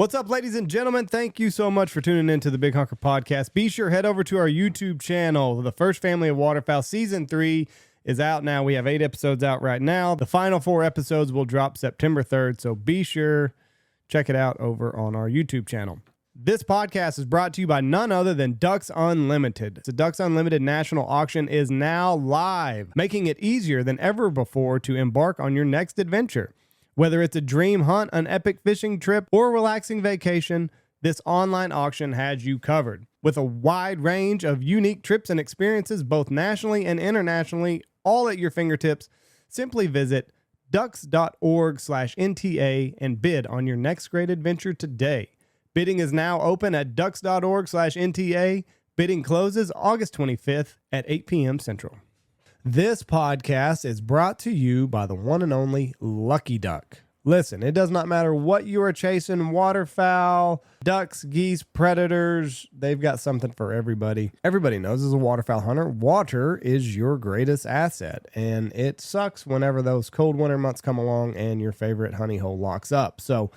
What's up, ladies and gentlemen? Thank you so much for tuning in to the Big Honker Podcast. Be sure head over to our YouTube channel. The First Family of Waterfowl Season 3 is out now. We have 8 episodes out right now. The final 4 episodes will drop September 3rd, so be sure check it out over on our YouTube channel. This podcast is brought to you by none other than Ducks Unlimited. The Ducks Unlimited National Auction is now live, making it easier than ever before to embark on your next adventure. Whether it's a dream hunt, an epic fishing trip, or a relaxing vacation, this online auction has you covered. With a wide range of unique trips and experiences, both nationally and internationally, all at your fingertips, simply visit ducks.org/NTA and bid on your next great adventure today. Bidding is now open at ducks.org/NTA. Bidding closes August 25th at 8 p.m. Central. This podcast is brought to you by the one and only Lucky Duck. Listen, it does not matter what you are chasing, waterfowl, ducks, geese, predators, they've got something for everybody. Everybody knows as a waterfowl hunter, water is your greatest asset, and it sucks whenever those cold winter months come along and your favorite honey hole locks up. So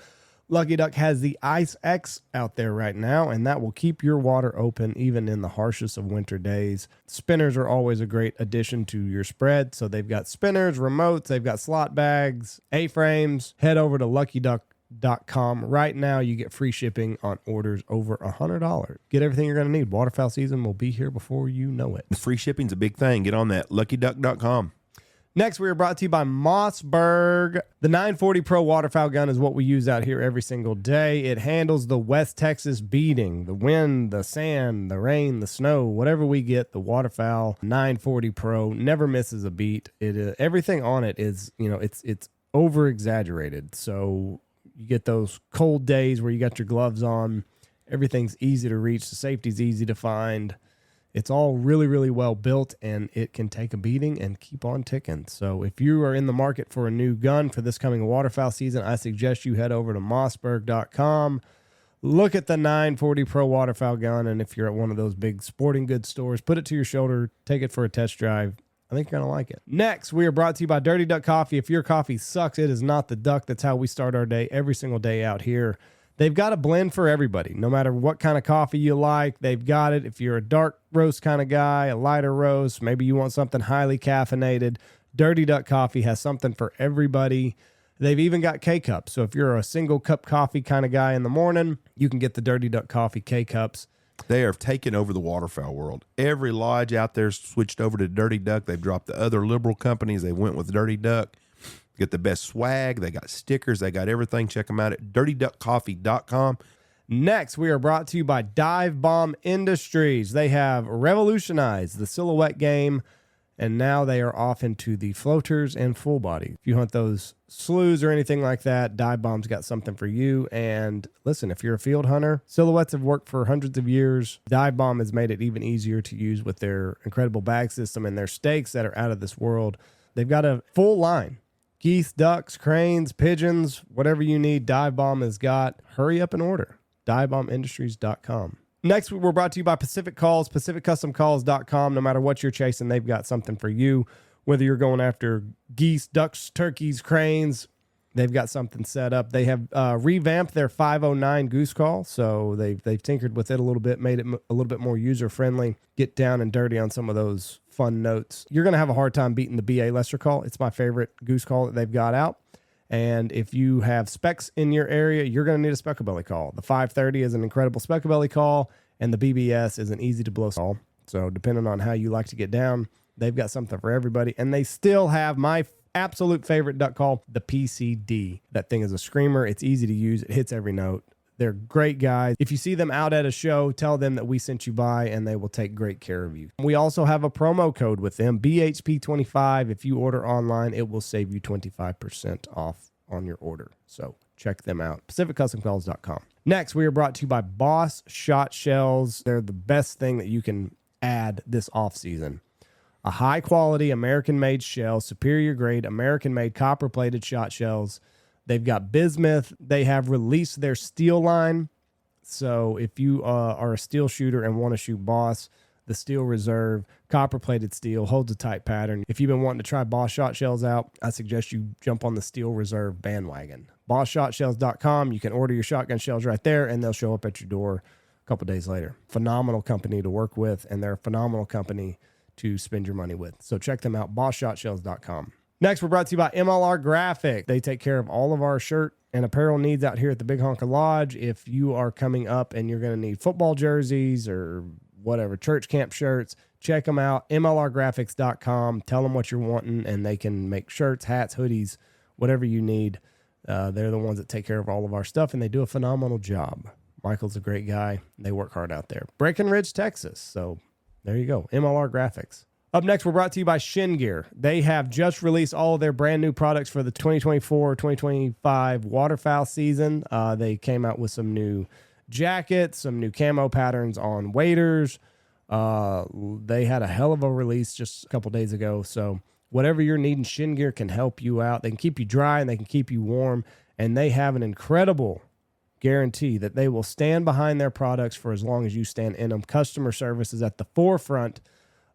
Lucky Duck has the Ice X out there right now, and that will keep your water open even in the harshest of winter days. Spinners are always a great addition to your spread, so they've got spinners, remotes, they've got slot bags, A-frames. Head over to luckyduck.com. Right now, you get free shipping on orders over $100. Get everything you're going to need. Waterfowl season will be here before you know it. Free shipping's a big thing. Get on that, luckyduck.com. Next, we are brought to you by Mossberg. The 940 Pro waterfowl gun is what we use out here every single day. It handles the West Texas beating, the wind, the sand, the rain, the snow, whatever we get. The waterfowl 940 Pro never misses a beat. Everything on it is, it's over exaggerated. So you get those cold days where you got your gloves on. Everything's easy to reach. The safety's easy to find. It's all really, really well built, and it can take a beating and keep on ticking. So if you are in the market for a new gun for this coming waterfowl season, I suggest you head over to mossberg.com. Look at the 940 Pro waterfowl gun, and if you're at one of those big sporting goods stores, put it to your shoulder, take it for a test drive. I think you're going to like it. Next, we are brought to you by Dirty Duck Coffee. If your coffee sucks, it is not the duck. That's how we start our day every single day out here. They've got a blend for everybody. No matter what kind of coffee you like, they've got it. If you're a dark roast kind of guy, a lighter roast, maybe you want something highly caffeinated, Dirty Duck Coffee has something for everybody. They've even got K-Cups. So if you're a single cup coffee kind of guy in the morning, you can get the Dirty Duck Coffee K-Cups. They are taking over the waterfowl world. Every lodge out there switched over to Dirty Duck. They've dropped the other liberal companies. They went with Dirty Duck. Get the best swag. They got stickers. They got everything. Check them out at dirtyduckcoffee.com. Next, we are brought to you by Dive Bomb Industries. They have revolutionized the silhouette game, and now they are off into the floaters and full body. If you hunt those sloughs or anything like that, Dive Bomb's got something for you. And listen, if you're a field hunter, silhouettes have worked for hundreds of years. Dive Bomb has made it even easier to use with their incredible bag system and their stakes that are out of this world. They've got a full line. Geese, ducks, cranes, pigeons, whatever you need, Dive Bomb has got. Hurry up and order. DiveBombIndustries.com. Next, we're brought to you by Pacific Calls, PacificCustomCalls.com. No matter what you're chasing, they've got something for you. Whether you're going after geese, ducks, turkeys, cranes, they've got something set up. They have revamped their 509 goose call, so they've tinkered with it a little bit, made it a little bit more user-friendly. Get down and dirty on some of those fun notes. You're going to have a hard time beating the BA Lester call. It's my favorite goose call that they've got out. And if you have specs in your area, you're going to need a specklebelly call. The 530 is an incredible specklebelly call, and the BBS is an easy-to-blow call. So depending on how you like to get down, they've got something for everybody. And they still have my absolute favorite duck call, the PCD. That thing is a screamer. It's easy to use. It hits every note. They're great guys. If you see them out at a show, tell them that we sent you by, and they will take great care of you. We also have a promo code with them, BHP25. If you order online, it will save you 25% off on your order. So check them out, PacificCustomCalls.com. Next, we are brought to you by Boss Shot Shells. They're the best thing that you can add this off season. A high-quality American-made shell, superior grade, American-made copper-plated shot shells. They've got bismuth. They have released their steel line. So if you are a steel shooter and want to shoot Boss, The Steel Reserve, copper-plated steel, holds a tight pattern. If you've been wanting to try Boss shot shells out, I suggest you jump on the Steel Reserve bandwagon. BossShotShells.com. You can order your shotgun shells right there, and they'll show up at your door a couple days later. Phenomenal company to work with, and they're a phenomenal company to spend your money with. So check them out, BossShotShells.com. Next, we're brought to you by MLR Graphic. They take care of all of our shirt and apparel needs out here at the Big Honker Lodge. If you are coming up and you're going to need football jerseys or whatever, church camp shirts, check them out, MLRgraphics.com. Tell them what you're wanting, and they can make shirts, hats, hoodies, whatever you need. They're the ones that take care of all of our stuff, and they do a phenomenal job. Michael's a great guy. They work hard out there. Breckenridge, Texas. So there you go, MLR Graphics. Up next, we're brought to you by Shin Gear. They have just released all of their brand new products for the 2024-2025 waterfowl season. They came out with some new jackets, some new camo patterns on waders. They had a hell of a release just a couple days ago. So whatever you're needing, Shin Gear can help you out. They can keep you dry and they can keep you warm. And they have an incredible guarantee that they will stand behind their products for as long as you stand in them. Customer service is at the forefront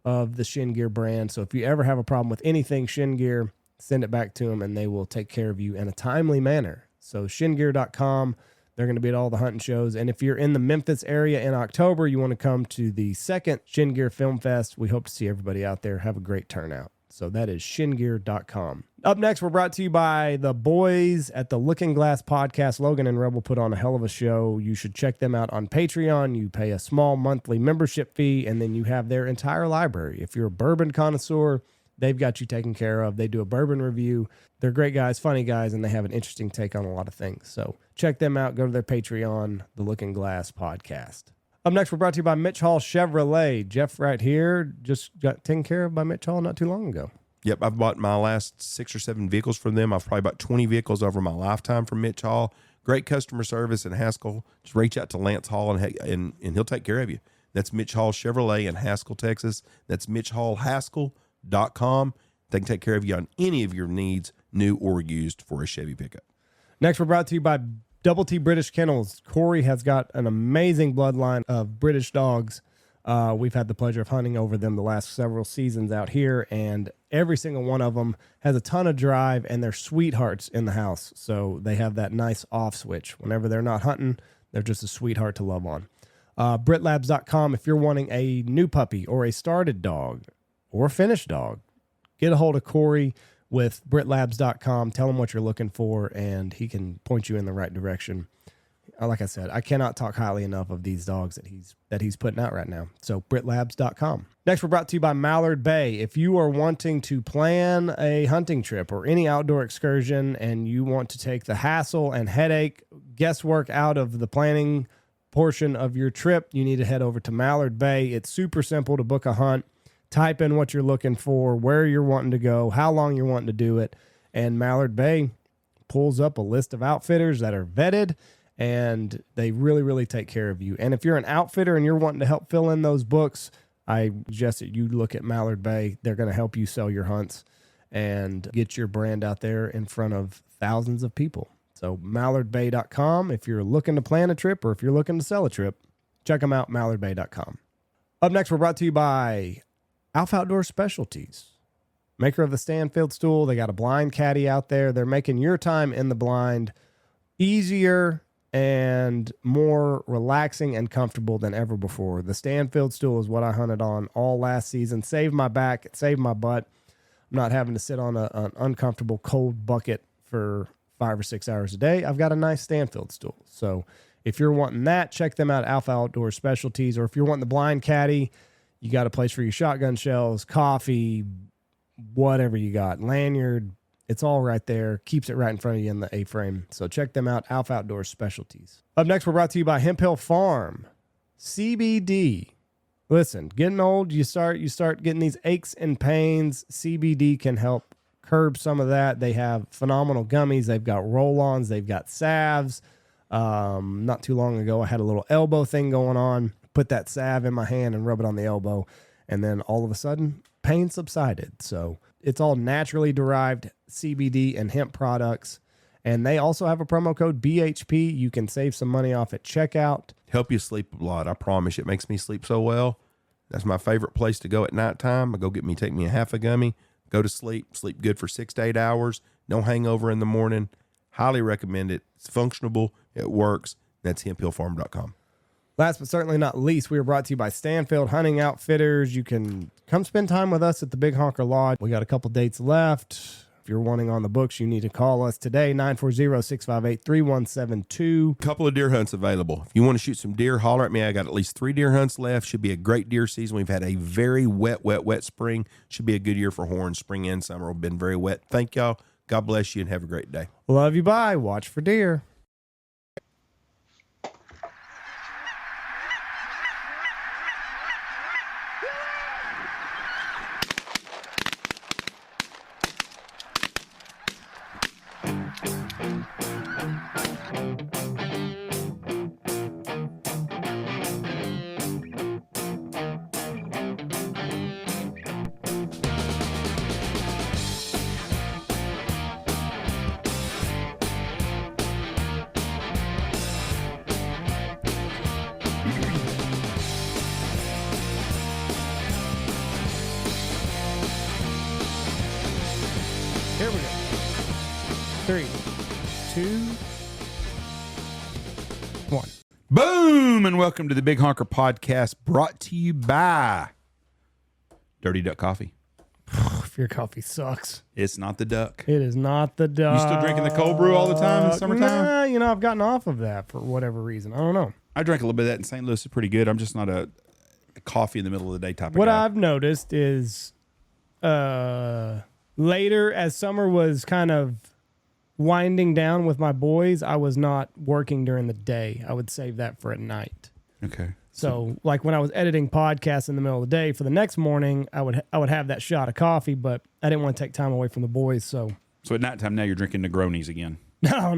of the Shin Gear brand. So if you ever have a problem with anything Shin Gear, send it back to them and they will take care of you in a timely manner. So shingear.com. They're going to be at all the hunting shows. And if you're in the Memphis area in October, you want to come to the second Shin Gear Film Fest, we hope to see everybody out there. Have a great turnout. So that is shingear.com. Up next, we're brought to you by the boys at the Looking Glass podcast. Logan and Rebel put on a hell of a show. You should check them out on Patreon. You pay a small monthly membership fee, and then you have their entire library. If you're a bourbon connoisseur, they've got you taken care of. They do a bourbon review. They're great guys, funny guys, and they have an interesting take on a lot of things. So check them out. Go to their Patreon, the Looking Glass podcast. Up next, we're brought to you by Mitch Hall Chevrolet. Jeff right here just got taken care of by Mitch Hall not too long ago. Yep, I've bought my last 6 or 7 vehicles from them. I've probably bought 20 vehicles over my lifetime from Mitch Hall. Great customer service in Haskell. Just reach out to Lance Hall and he'll take care of you. That's Mitch Hall Chevrolet in Haskell, Texas. That's MitchHallHaskell.com. They can take care of you on any of your needs, new or used, for a Chevy pickup. Next, we're brought to you by Double T British Kennels. Corey has got an amazing bloodline of British dogs. We've had the pleasure of hunting over them the last several seasons out here, and every single one of them has a ton of drive, and they're sweethearts in the house. So they have that nice off switch. Whenever they're not hunting, they're just a sweetheart to love on. BritLabs.com, if you're wanting a new puppy or a started dog or a finished dog, get a hold of Corey with BritLabs.com. Tell him what you're looking for, and he can point you in the right direction. Like I said, I cannot talk highly enough of these dogs that he's putting out right now. So BritLabs.com. Next, we're brought to you by Mallard Bay. If you are wanting to plan a hunting trip or any outdoor excursion and you want to take the hassle and headache, guesswork out of the planning portion of your trip, you need to head over to Mallard Bay. It's super simple to book a hunt. Type in what you're looking for, where you're wanting to go, how long you're wanting to do it, and Mallard Bay pulls up a list of outfitters that are vetted, and they really, really take care of you. And if you're an outfitter and you're wanting to help fill in those books, I suggest that you look at Mallard Bay. They're going to help you sell your hunts and get your brand out there in front of thousands of people. So mallardbay.com. If you're looking to plan a trip or if you're looking to sell a trip, check them out, mallardbay.com. Up next, we're brought to you by Alpha Outdoor Specialties, maker of the Stanfield stool. They got a blind caddy out there. They're making your time in the blind easier and more relaxing and comfortable than ever before. The Stanfield stool is what I hunted on all last season. Saved my back. It saved my butt. I'm not having to sit on an uncomfortable cold bucket for 5 or 6 hours a day. I've got a nice Stanfield stool. So if you're wanting that, check them out, Alpha Outdoor Specialties. Or if you're wanting the blind caddy, you got a place for your shotgun shells, coffee, whatever you got, lanyard. It's all right there. Keeps it right in front of you in the A-frame. So check them out, Alpha Outdoor Specialties. Up next, we're brought to you by Hemp Hill Farm. CBD. Listen, getting old, you start getting these aches and pains. CBD can help curb some of that. They have phenomenal gummies. They've got roll-ons. They've got salves. Not too long ago, I had a little elbow thing going on. Put that salve in my hand and rub it on the elbow, and then all of a sudden, pain subsided. So it's all naturally derived CBD and hemp products. And they also have a promo code BHP. You can save some money off at checkout. Help you sleep a lot. I promise you, it makes me sleep so well. That's my favorite place to go at nighttime. I go take me a half a gummy, go to sleep good for 6 to 8 hours. No hangover in the morning. Highly recommend it. It's functional. It works. That's hemphillfarm.com. Last but certainly not least, we are brought to you by Stanfield Hunting Outfitters. You can come spend time with us at the Big Honker Lodge. We got a couple dates left. If you're wanting on the books, you need to call us today, 940-658-3172. Couple of deer hunts available. If you want to shoot some deer, holler at me. I got at least 3 deer hunts left. Should be a great deer season. We've had a very wet spring. Should be a good year for horns. Spring and summer have been very wet. Thank y'all. God bless you and have a great day. Love you. Bye. Watch for deer. Here we go. 3, 2, 1. Boom, and welcome to the Big Honker Podcast, brought to you by Dirty Duck Coffee. If your coffee sucks. It's not the duck. It is not the duck. You still drinking the cold brew all the time in the summertime? Nah, I've gotten off of that for whatever reason. I don't know. I drank a little bit of that in St. Louis. It's pretty good. I'm just not a coffee in the middle of the day type of What guy. I've noticed is later, as summer was kind of winding down with my boys, I was not working during the day. I would save that for at night. Okay. So, like when I was editing podcasts in the middle of the day, for the next morning, I would have that shot of coffee, but I didn't want to take time away from the boys. So at nighttime now you're drinking Negronis again. No.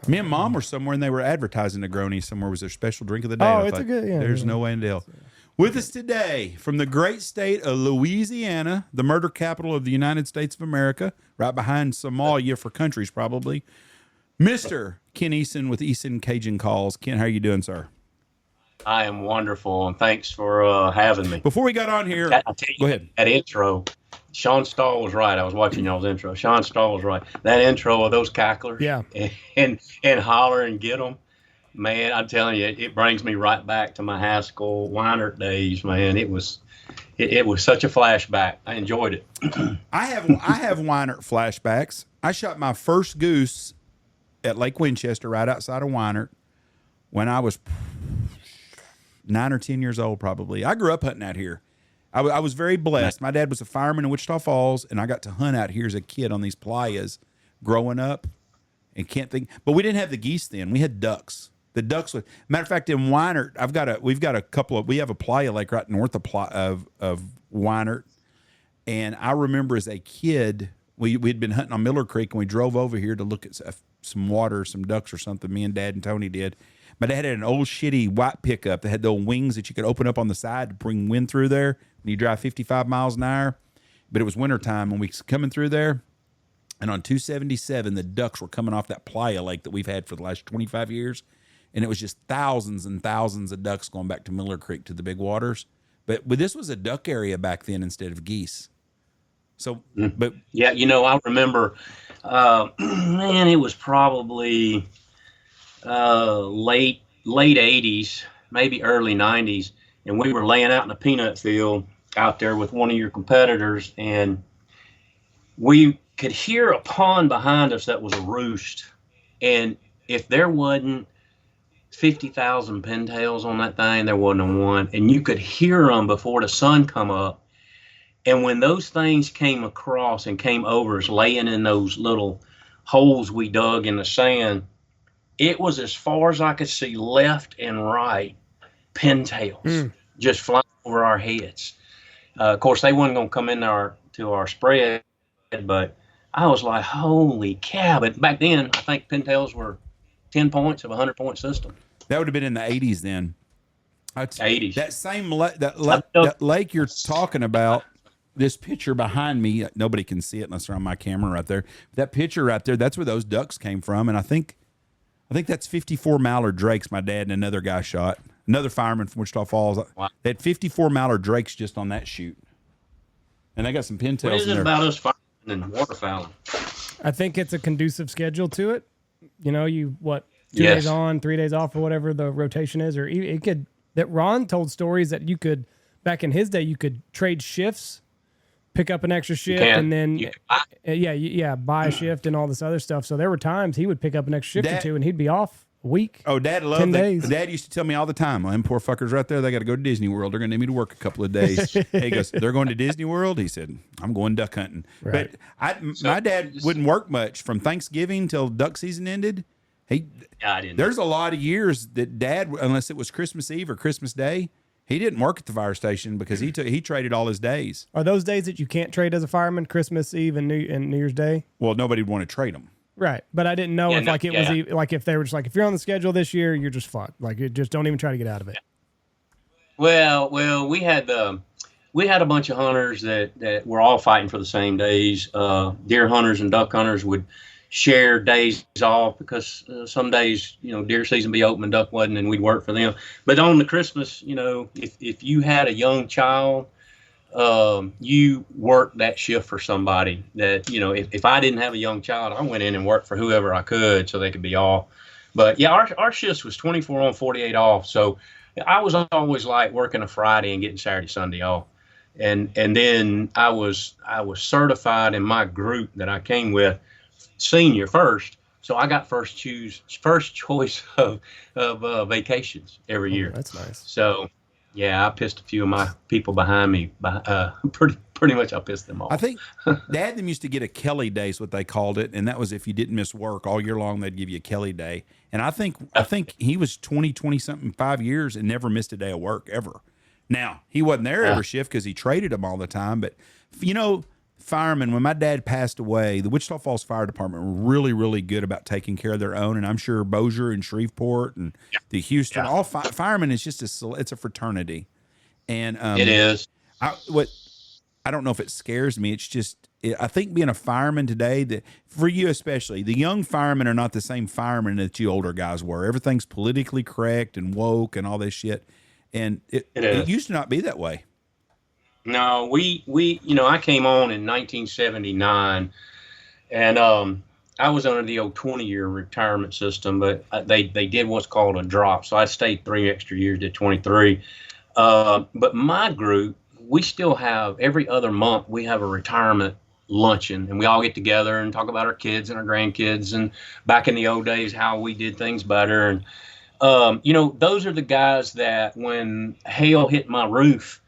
Me and Mom were somewhere and they were advertising Negronis somewhere was their special drink of the day. Oh, I it's thought, a good, yeah. There's no way in hell. With us today from the great state of Louisiana, the murder capital of the United States of America, right behind Somalia for countries probably, Mr. Ken Eason with Eason Cajun Calls. Ken, how are you doing, sir? I am wonderful, and thanks for having me. Before we got on here, I'll tell you, go ahead. That intro, Sean Stahl was right. I was watching y'all's intro. Sean Stahl was right. That intro of those cacklers, Yeah. and holler and get them, man. I'm telling you, it brings me right back to my Haskell Weinert days, man. It was such a flashback. I enjoyed it. I have Weinert flashbacks. I shot my first goose at Lake Winchester, right outside of Weinert, when I was 9 or 10 years old, probably. I grew up hunting out here. I was very blessed. My dad was a fireman in Wichita Falls, and I got to hunt out here as a kid on these playas growing up. And can't think, but we didn't have the geese then. We had ducks. The ducks would. Matter of fact, in Weinert, we have a playa lake right north of Weinert, and I remember as a kid, we'd been hunting on Miller Creek, and we drove over here to look at some water, some ducks or something. Me and Dad and Tony did. My dad had an old shitty white pickup that had those wings that you could open up on the side to bring wind through there when you drive 55 miles an hour. But it was wintertime when we was coming through there. And on 277, the ducks were coming off that playa lake that we've had for the last 25 years. And it was just thousands and thousands of ducks going back to Miller Creek to the big waters. But this was a duck area back then instead of geese. So, but yeah, I remember, man, it was probably late 80s, maybe early 90s, and we were laying out in a peanut field out there with one of your competitors, and we could hear a pond behind us that was a roost, and if there wasn't 50,000 pintails on that thing, there wasn't a one, and you could hear them before the sun come up. And when those things came across and came over us, laying in those little holes we dug in the sand, it was as far as I could see left and right, pintails just flying over our heads. Of course, they weren't going to come in to our spread, but I was like, holy cow. But back then, I think pintails were 10 points of a 100-point system. that would have been in the 80s then. 80s. That same that lake you're talking about, this picture behind me, nobody can see it unless they're on my camera right there. That picture right there, that's where those ducks came from. And I think that's 54 mallard drakes my dad and another guy shot. Another fireman from Wichita Falls. Wow. They had 54 Mallard Drakes just on that shoot. And they got some What pintails is in it there. about us firemen and waterfowling? I think it's a conducive schedule to it. You know, 2 Yes. days on, 3 days off, or whatever the rotation is, or it could. That Ron told stories that you could back in his day. You could trade shifts, pick up an extra shift, can. and then You can buy a shift and all this other stuff. So there were times he would pick up an extra shift That- or two, and he'd be off a week. Oh, Dad 10 loved that. days. Dad used to tell me all the time, them poor fuckers right there, they got to go to Disney World. They're going to need me to work a couple of days. He goes, they're going to Disney World? He said, I'm going duck hunting. Right. But my dad wouldn't work much from Thanksgiving till duck season ended. I didn't. There's a lot of years that Dad, unless it was Christmas Eve or Christmas Day, he didn't work at the fire station because he traded all his days. Are those days that you can't trade as a fireman? Christmas Eve and New Year's Day. Well, nobody would want to trade them. Right, but I didn't know Yeah, if no, like it was like if they were just like if you're on the schedule this year, you're just fucked. Like you just don't even try to get out of it. Well, we had a bunch of hunters that were all fighting for the same days. Deer hunters and duck hunters would share days off because some days, deer season be open and duck wasn't, and we'd work for them. But on the Christmas, if you had a young child, you worked that shift for somebody that, if I didn't have a young child, I went in and worked for whoever I could so they could be off. But yeah, our shifts was 24 on, 48 off. So I was always like working a Friday and getting Saturday, Sunday off. And then I was certified in my group that I came with senior first. So I got first choice of vacations every year. That's nice. So yeah, I pissed a few of my people behind me. Pretty much I pissed them off. I think Dad them used to get a Kelly Day is what they called it, and that was if you didn't miss work all year long, they'd give you a Kelly Day. And I think he was 20 something 5 years and never missed a day of work ever. Now he wasn't there every shift because he traded them all the time. But firemen, when my dad passed away, the Wichita Falls Fire Department were really, really good about taking care of their own. And I'm sure Bossier and Shreveport and the Houston, all firemen is just it's a fraternity. And it is. I don't know if it scares me. It's just, I think being a fireman today, that for you especially, the young firemen are not the same firemen that you older guys were. Everything's politically correct and woke and all this shit. And it used to not be that way. No, we I came on in 1979, and I was under the old 20-year retirement system, but they did what's called a drop, so I stayed 3 extra years, did 23. But my group, we still have every other month we have a retirement luncheon, and we all get together and talk about our kids and our grandkids and back in the old days how we did things better. And those are the guys that when hail hit my roof,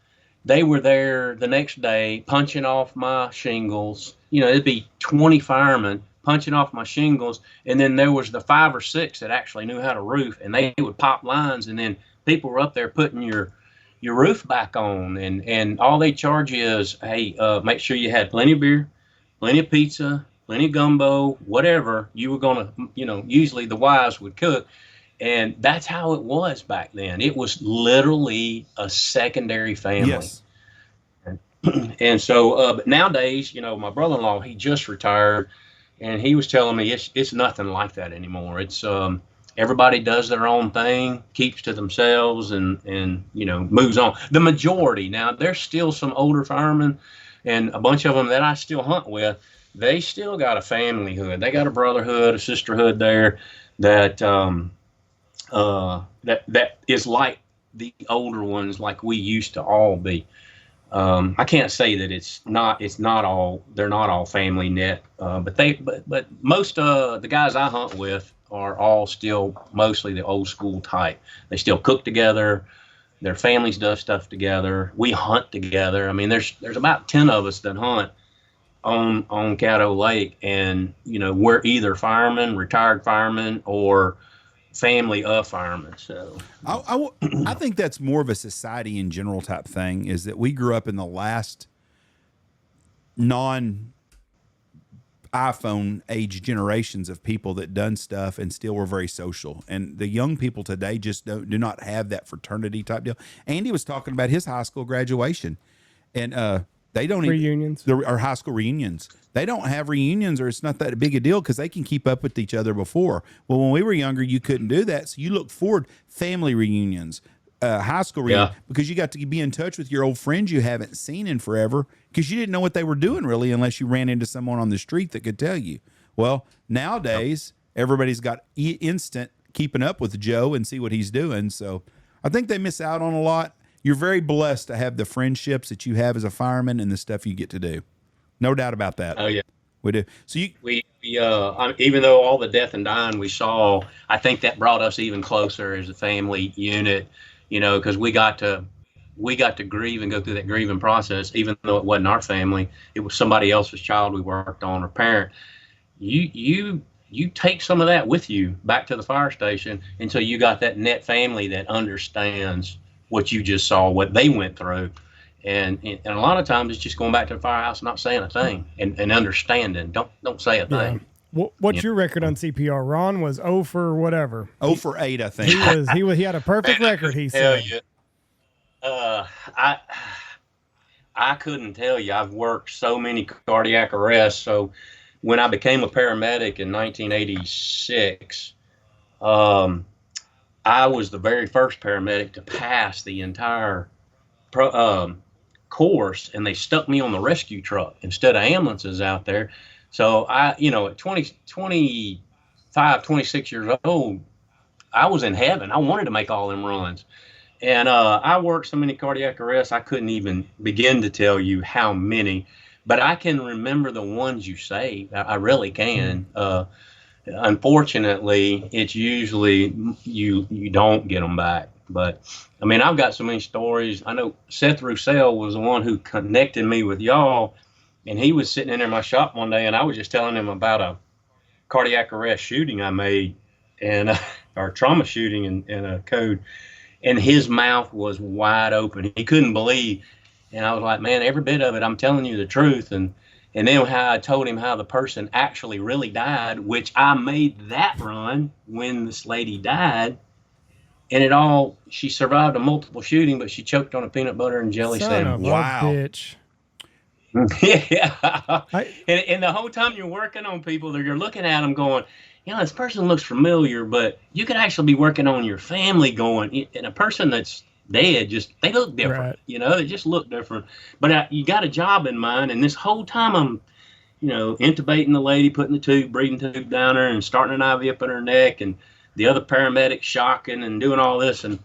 they were there the next day punching off my shingles. It'd be 20 firemen punching off my shingles. And then there was the 5 or 6 that actually knew how to roof, and they would pop lines. And then people were up there putting your roof back on. And all they charge you is, hey, make sure you had plenty of beer, plenty of pizza, plenty of gumbo, whatever you were going to, usually the wives would cook. And that's how it was back then. It was literally a secondary family. Yes. And so, but nowadays, my brother-in-law, he just retired, and he was telling me it's nothing like that anymore. It's everybody does their own thing, keeps to themselves, and moves on. The majority now, there's still some older firemen, and a bunch of them that I still hunt with. They still got a familyhood. They got a brotherhood, a sisterhood there that that is like the older ones, like we used to all be. I can't say that it's not all, they're not all family net, but most the guys I hunt with are all still mostly the old school type. They still cook together. Their families do stuff together. We hunt together. I mean, there's about 10 of us that hunt on Caddo Lake, and we're either firemen, retired firemen, or family of firemen. So I think that's more of a society in general type thing, is that we grew up in the last non iPhone age generations of people that done stuff and still were very social. And the young people today just do not have that fraternity type deal. Andy was talking about his high school graduation, and they don't reunions or high school reunions. They don't have reunions, or it's not that big a deal because they can keep up with each other before. Well, when we were younger, you couldn't do that. So you look forward family reunions, high school reunion, because you got to be in touch with your old friends you haven't seen in forever, because you didn't know what they were doing really unless you ran into someone on the street that could tell you. Well, nowadays everybody's got instant keeping up with Joe and see what he's doing. So I think they miss out on a lot. You're very blessed to have the friendships that you have as a fireman and the stuff you get to do. No doubt about that. Oh yeah, we do. So even though all the death and dying we saw, I think that brought us even closer as a family unit. You know, because we got to grieve and go through that grieving process, even though it wasn't our family. It was somebody else's child we worked on or parent. You take some of that with you back to the fire station until you got that net family that understands what you just saw, what they went through. And a lot of times it's just going back to the firehouse, not saying a thing, and understanding. Don't say a thing. What's your record on CPR? Ron was 0 for whatever. 0 for 8, I think. He had a perfect record, he said. I couldn't tell you. I've worked so many cardiac arrests. So when I became a paramedic in 1986, I was the very first paramedic to pass the entire course, and they stuck me on the rescue truck instead of ambulances out there. So at 25, 26 years old, I was in heaven. I wanted to make all them runs. And I worked so many cardiac arrests, I couldn't even begin to tell you how many, but I can remember the ones you saved. I really can. Unfortunately, it's usually you don't get them back. But I mean, I've got so many stories. I know Seth Roussel was the one who connected me with y'all, and he was sitting in there in my shop one day, and I was just telling him about a cardiac arrest shooting I made, and or trauma shooting in a code, and his mouth was wide open. He couldn't believe, and I was like, man, every bit of it, I'm telling you the truth. And then how I told him how the person actually really died, which I made that run when this lady died. And she survived a multiple shooting, but she choked on a peanut butter and jelly sandwich. Wow. Bitch. Yeah. And the whole time you're working on people, you're looking at them going, this person looks familiar, but you could actually be working on your family going, and a person that's dead, they look different. Right. They just look different. But you got a job in mind, and this whole time I'm, intubating the lady, putting the breathing tube down her and starting an IV up in her neck, and the other paramedic shocking and doing all this. And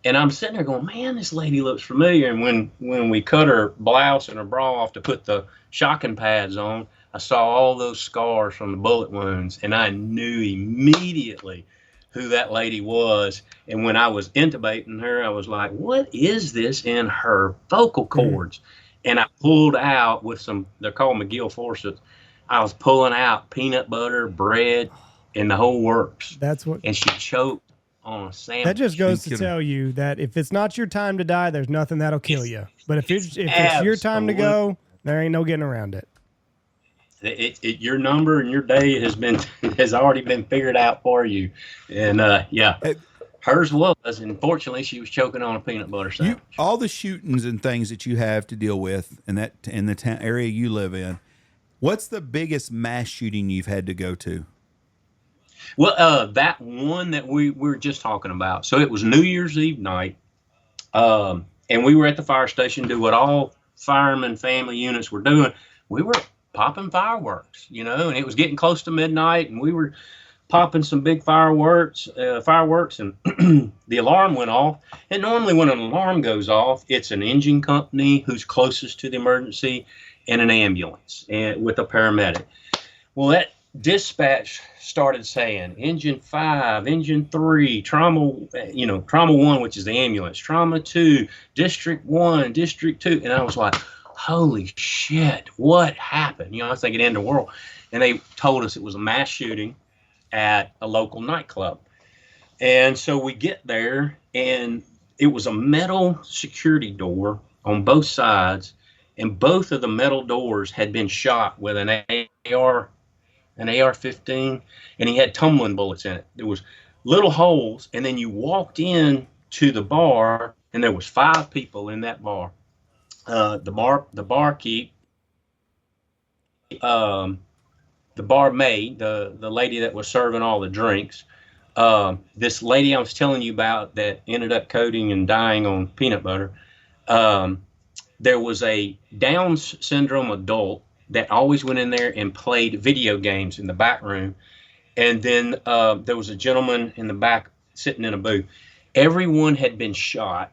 I'm sitting there going, man, this lady looks familiar. And when we cut her blouse and her bra off to put the shocking pads on, I saw all those scars from the bullet wounds, and I knew immediately who that lady was. And when I was intubating her, I was like, what is this in her vocal cords? And I pulled out with they're called McGill forceps. I was pulling out peanut butter, bread, and the whole works. And she choked on a sandwich. That just goes to tell you that if it's not your time to die, there's nothing that'll kill you. But if it's your time to go, there ain't no getting around it. Your number and your day has already been figured out for you. And hers was. Unfortunately, she was choking on a peanut butter sandwich. All the shootings and things that you have to deal with in the area you live in, what's the biggest mass shooting you've had to go to? Well, that one that we were just talking about. So it was New Year's Eve night, and we were at the fire station, do what all firemen family units were doing. We were popping fireworks, and it was getting close to midnight, and we were popping some big fireworks, and the alarm went off. And normally when an alarm goes off, it's an engine company who's closest to the emergency and an ambulance and with a paramedic. Well, that dispatch started saying engine 5, engine 3, trauma 1, which is the ambulance, trauma 2, district 1, district 2. And I was like, holy shit, what happened? I was thinking end of the world. And they told us it was a mass shooting at a local nightclub. And so we get there, and it was a metal security door on both sides, and both of the metal doors had been shot with an AR-15, and he had tumbling bullets in it. There was little holes, and then you walked in to the bar, and there was 5 people in that bar. The barkeep, the barmaid, the lady that was serving all the drinks, This lady I was telling you about that ended up coding and dying on peanut butter. There was a Down syndrome adult that always went in there and played video games in the back room. And then there was a gentleman in the back sitting in a booth. Everyone had been shot.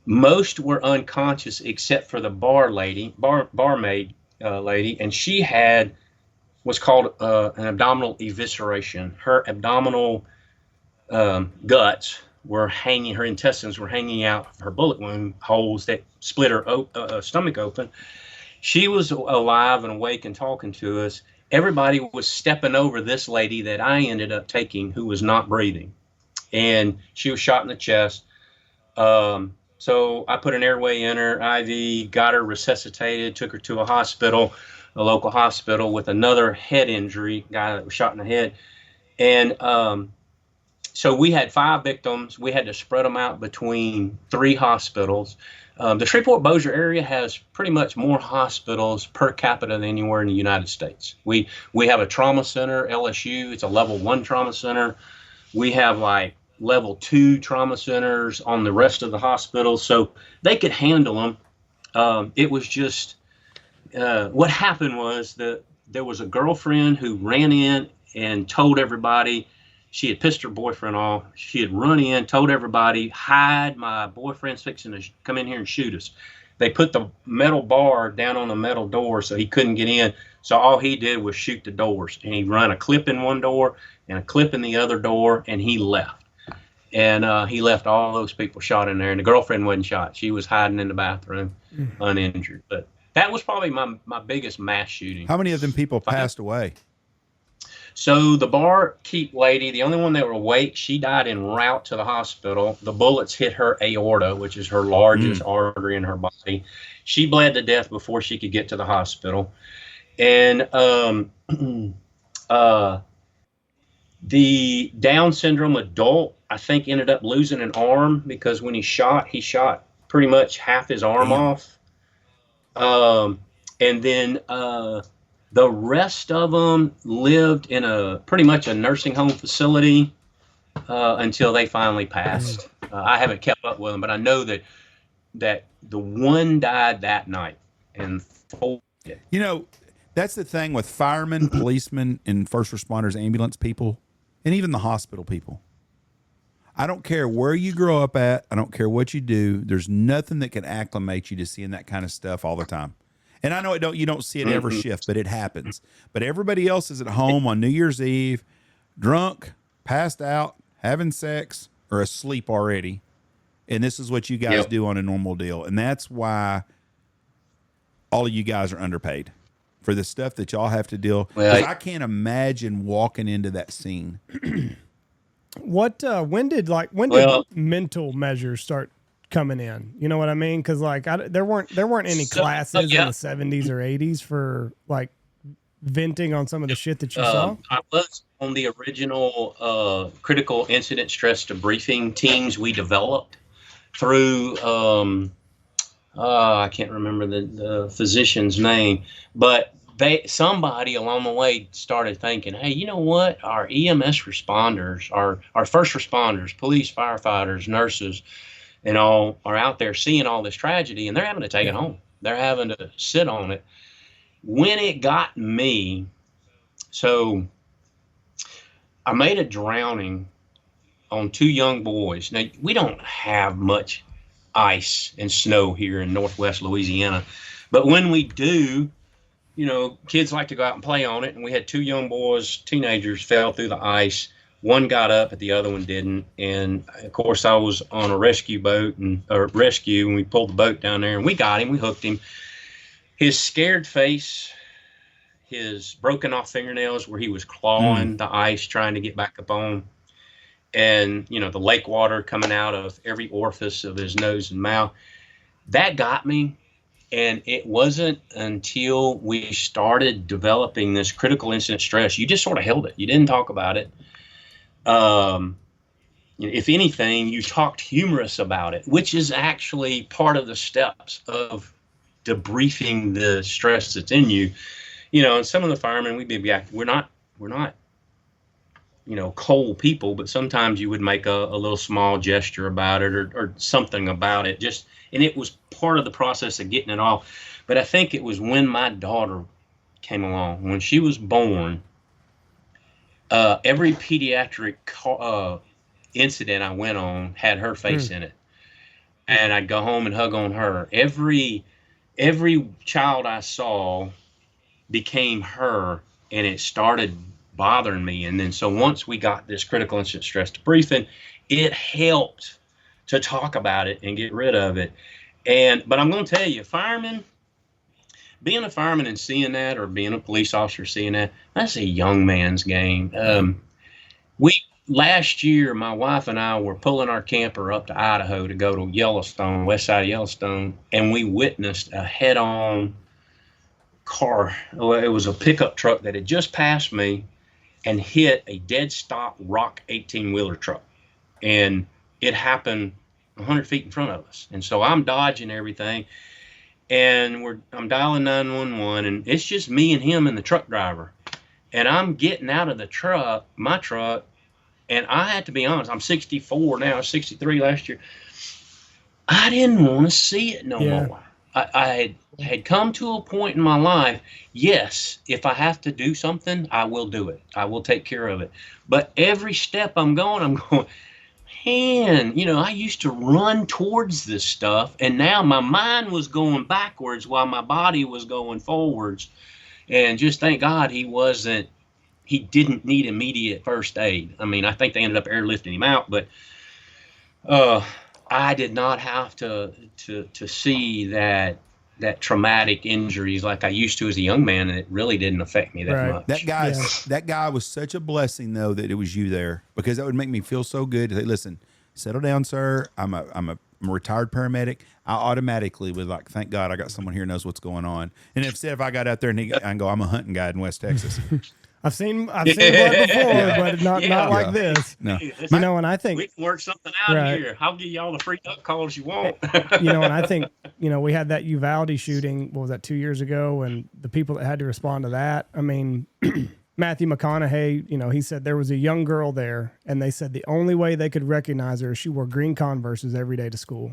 Most were unconscious except for the barmaid lady, and she had what's called an abdominal evisceration. Her abdominal guts were hanging, her intestines were hanging out of her bullet wound holes that split her stomach open. She was alive and awake and talking to us. Everybody was stepping over this lady that I ended up taking who was not breathing. And she was shot in the chest. So I put an airway in her, IV, got her resuscitated, took her to a hospital, a local hospital with another head injury, guy that was shot in the head. And so we had 5 victims. We had to spread them out between 3 hospitals. The Shreveport-Bossier area has pretty much more hospitals per capita than anywhere in the United States. We have a trauma center, LSU. It's a level 1 trauma center. We have like level 2 trauma centers on the rest of the hospitals, so they could handle them. It was just what happened was that there was a girlfriend who ran in and told everybody she had pissed her boyfriend off. She had run in, told everybody, hide, my boyfriend's fixing to come in here and shoot us. They put the metal bar down on the metal door so he couldn't get in. So all he did was shoot the doors, and he ran a clip in one door and a clip in the other door, and he left. And he left all those people shot in there, and the girlfriend wasn't shot. She was hiding in the bathroom, uninjured. But that was probably my biggest mass shooting. How many of them people passed away? So the barkeep lady, the only one that were awake, she died en route to the hospital. The bullets hit her aorta, which is her largest artery in her body. She bled to death before she could get to the hospital. And the Down syndrome adult, I think, ended up losing an arm because when he shot pretty much half his arm off. And then the rest of them lived in pretty much a nursing home facility until they finally passed. I haven't kept up with them, but I know that the one died that night, and 4 did. You know, that's the thing with firemen, policemen, and first responders, ambulance people, and even the hospital people. I don't care where you grow up at. I don't care what you do. There's nothing that can acclimate you to seeing that kind of stuff all the time. And I know you don't see it every shift, but it happens. But everybody else is at home on New Year's Eve, drunk, passed out, having sex, or asleep already. And this is what you guys do on a normal deal. And that's why all of you guys are underpaid for the stuff that y'all have to deal. Because I can't imagine walking into that scene. When did mental measures start coming in? You know what I mean? Because there weren't any classes in the 70s or 80s for like venting on some of the shit that you saw. I was on the original critical incident stress debriefing teams we developed through I can't remember the physician's name, but somebody along the way started thinking, hey, you know what? Our EMS responders, our first responders, police, firefighters, nurses, and all are out there seeing all this tragedy, and they're having to take it home. They're having to sit on it. When it got me, so I made a drowning on 2 young boys. Now, we don't have much ice and snow here in Northwest Louisiana, but when we do, you know, kids like to go out and play on it, and we had 2 young boys, teenagers, fell through the ice. One got up, but the other one didn't. And of course, I was on a rescue boat and we pulled the boat down there, and we got him. We hooked him. His scared face, his broken off fingernails where he was clawing the ice, trying to get back up on, and you know, the lake water coming out of every orifice of his nose and mouth. That got me. And it wasn't until we started developing this critical incident stress, you just sort of held it. You didn't talk about it. If anything, you talked humorous about it, which is actually part of the steps of debriefing the stress that's in you. You know, and some of the firemen, we'd be back. We're not cold people, but sometimes you would make a little small gesture about it or something about it. And it was part of the process of getting it off. But I think it was when my daughter came along, when she was born, every pediatric incident I went on had her face in it. And I'd go home and hug on her. Every child I saw became her, and it started bothering me. And then so once we got this critical incident stress debriefing, it helped to talk about it and get rid of it. But I'm going to tell you, being a fireman and seeing that, or being a police officer seeing that, that's a young man's game. Last year, my wife and I were pulling our camper up to Idaho to go to Yellowstone, west side of Yellowstone, and we witnessed a head-on car. It was a pickup truck that had just passed me and hit a dead stop rock 18-wheeler truck. And it happened 100 feet in front of us. And so I'm dodging everything, and I'm dialing 911, and it's just me and him and the truck driver. And I'm getting out of my truck, and I had to be honest, I'm 64 now, 63 last year. I didn't want to see it no more. I had come to a point in my life, yes, if I have to do something, I will do it. I will take care of it. But every step I'm going, man, I used to run towards this stuff, and now my mind was going backwards while my body was going forwards. And just thank God he didn't need immediate first aid. I mean, I think they ended up airlifting him out, but I did not have to see that traumatic injuries like I used to as a young man, and it really didn't affect me that much. That guy was such a blessing, though, that it was you there, because that would make me feel so good to say, listen, settle down, sir. I'm a retired paramedic. I automatically would thank God I got someone here who knows what's going on. And if I got out there and I can go, I'm a hunting guide in West Texas. I've seen blood before, but not like this. No. And I think we can work something out here. I'll give you all the free duck calls you want. And I think, we had that Uvalde shooting, what was that, 2 years ago? And the people that had to respond to that, I mean, Matthew McConaughey, he said there was a young girl there, and they said the only way they could recognize her is she wore green Converses every day to school.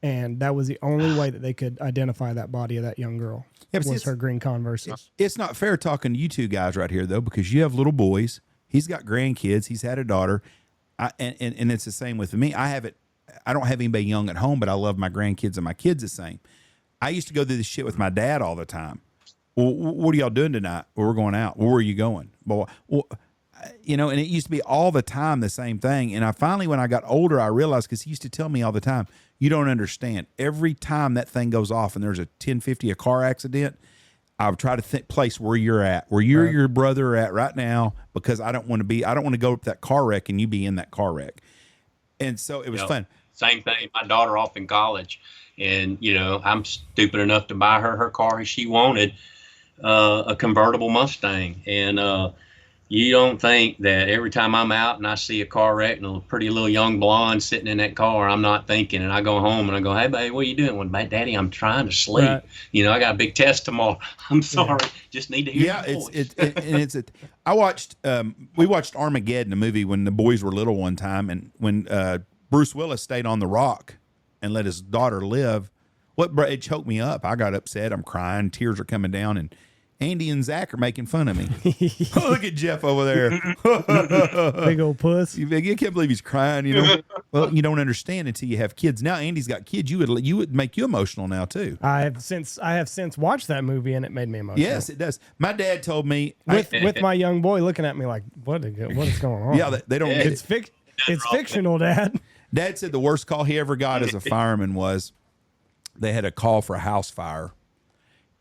And that was the only way that they could identify that body of that young girl. Was her green Converses. It's not fair talking to you two guys right here, though, because you have little boys. He's got grandkids. He's had a daughter. And it's the same with me. I don't have anybody young at home, but I love my grandkids, and my kids the same. I used to go through this shit with my dad all the time. Well, what are y'all doing tonight? Well, we're going out. Well, where are you going? Well, and it used to be all the time the same thing. And I finally, when I got older, I realized, because he used to tell me all the time, you don't understand. Every time that thing goes off and there's a 1050, a car accident, I've tried to place where you're at, where your brother are at right now, because I don't want to go up that car wreck and you be in that car wreck. And so it was fun. Same thing. My daughter off in college, and I'm stupid enough to buy her car she wanted, a convertible Mustang. And you don't think that every time I'm out and I see a car wreck and a pretty little young blonde sitting in that car, I'm not thinking. And I go home and I go, hey, babe, what are you doing? Well, Daddy, I'm trying to sleep. Right. I got a big test tomorrow. I'm sorry. Just need to hear your voice. We watched Armageddon, a movie, when the boys were little one time. And when Bruce Willis stayed on the rock and let his daughter live, it choked me up. I got upset. I'm crying. Tears are coming down. And Andy and Zach are making fun of me. Oh, look at Jeff over there. Big old puss. You can't believe he's crying, Well, you don't understand until you have kids. Now Andy's got kids. You would make you emotional now too. I have since watched that movie, and it made me emotional. Yes, it does. My dad told me with my young boy looking at me like, what is going on? Yeah, they don't get it. It's fictional, Dad. Dad said the worst call he ever got as a fireman was they had a call for a house fire,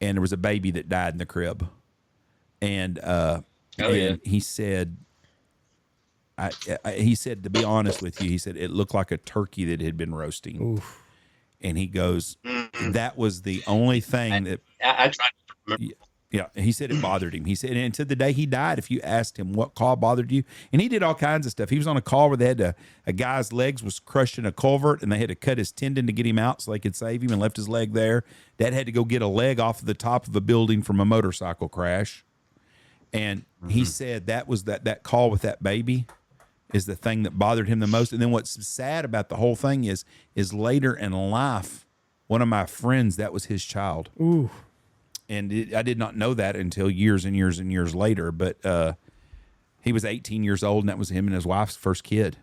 and there was a baby that died in the crib. And he said, he said, to be honest with you, he said, it looked like a turkey that had been roasting. Oof. And he goes, that was the only thing that I tried to remember. Yeah, he said it bothered him. He said, and to the day he died, if you asked him what call bothered you, and he did all kinds of stuff. He was on a call where they had a guy's legs was crushed in a culvert, and they had to cut his tendon to get him out so they could save him, and left his leg there. Dad had to go get a leg off of the top of a building from a motorcycle crash. And he said that was that call with that baby is the thing that bothered him the most. And then what's sad about the whole thing is later in life, one of my friends, that was his child. Ooh. And I did not know that until years and years and years later. But he was 18 years old, and that was him and his wife's first kid.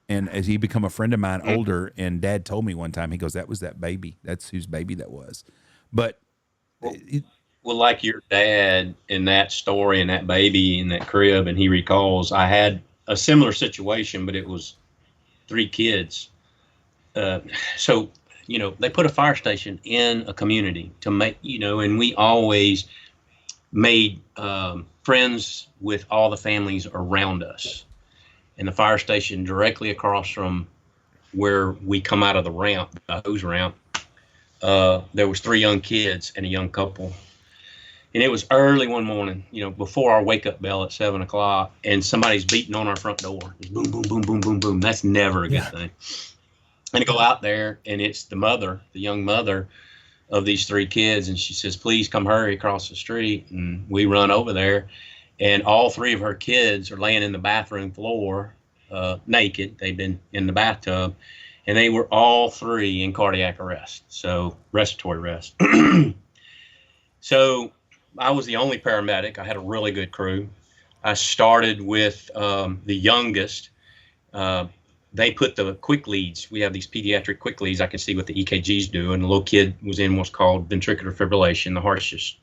And as he become a friend of mine older, and Dad told me one time, he goes, that was that baby. That's whose baby that was. But well, like your dad in that story and that baby in that crib, and he recalls, I had a similar situation, but it was 3 kids. So, they put a fire station in a community to make, and we always made friends with all the families around us. And the fire station directly across from where we come out of the ramp, the hose ramp, there was 3 young kids and a young couple. And it was early one morning, before our wake up bell at 7 o'clock, and somebody's beating on our front door. It's boom, boom, boom, boom, boom, boom. That's never a good thing. And I go out there, and it's the young mother of these 3 kids. And she says, please come hurry across the street. And we run over there, and all 3 of her kids are laying in the bathroom floor, naked. They've been in the bathtub, and they were all 3 in cardiac arrest. So respiratory arrest. So I was the only paramedic. I had a really good crew. I started with the youngest. They put the quick leads. We have these pediatric quick leads. I can see what the EKG's doing. The little kid was in what's called ventricular fibrillation. The heart's just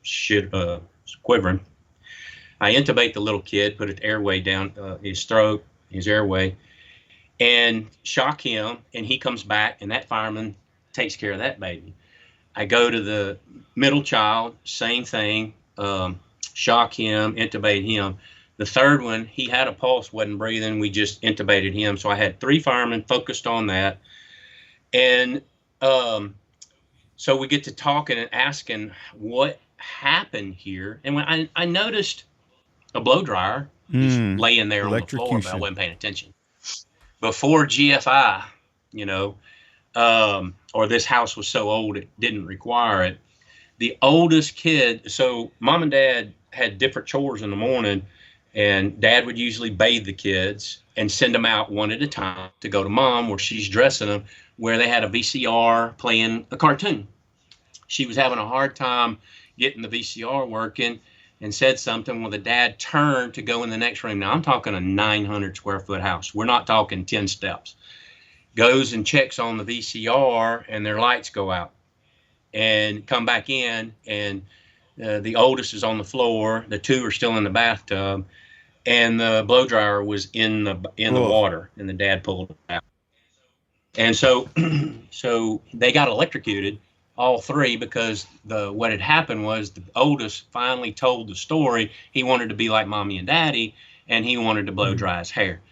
quivering. I intubate the little kid, put an airway down his throat, his airway, and shock him, and he comes back, and that fireman takes care of that baby. I go to the middle child, same thing, shock him, intubate him. The third one, he had a pulse, wasn't breathing. We just intubated him. So I had 3 firemen focused on that. And so we get to talking and asking what happened here. And when I noticed a blow dryer just laying there on the floor, but I wasn't paying attention. Before GFI, or this house was so old it didn't require it. The oldest kid, so Mom and Dad had different chores in the morning, and Dad would usually bathe the kids and send them out one at a time to go to Mom where she's dressing them, where they had a VCR playing a cartoon. She was having a hard time getting the VCR working and said something. Well, the dad turned to go in the next room. Now I'm talking a 900 square foot house. We're not talking 10 steps. Goes and checks on the VCR, and their lights go out, and come back in, and the oldest is on the floor. The 2 are still in the bathtub, and the blow dryer was in the water, and the dad pulled it out. And so they got electrocuted, all 3, because what had happened was the oldest finally told the story. He wanted to be like Mommy and Daddy, and he wanted to blow dry his hair.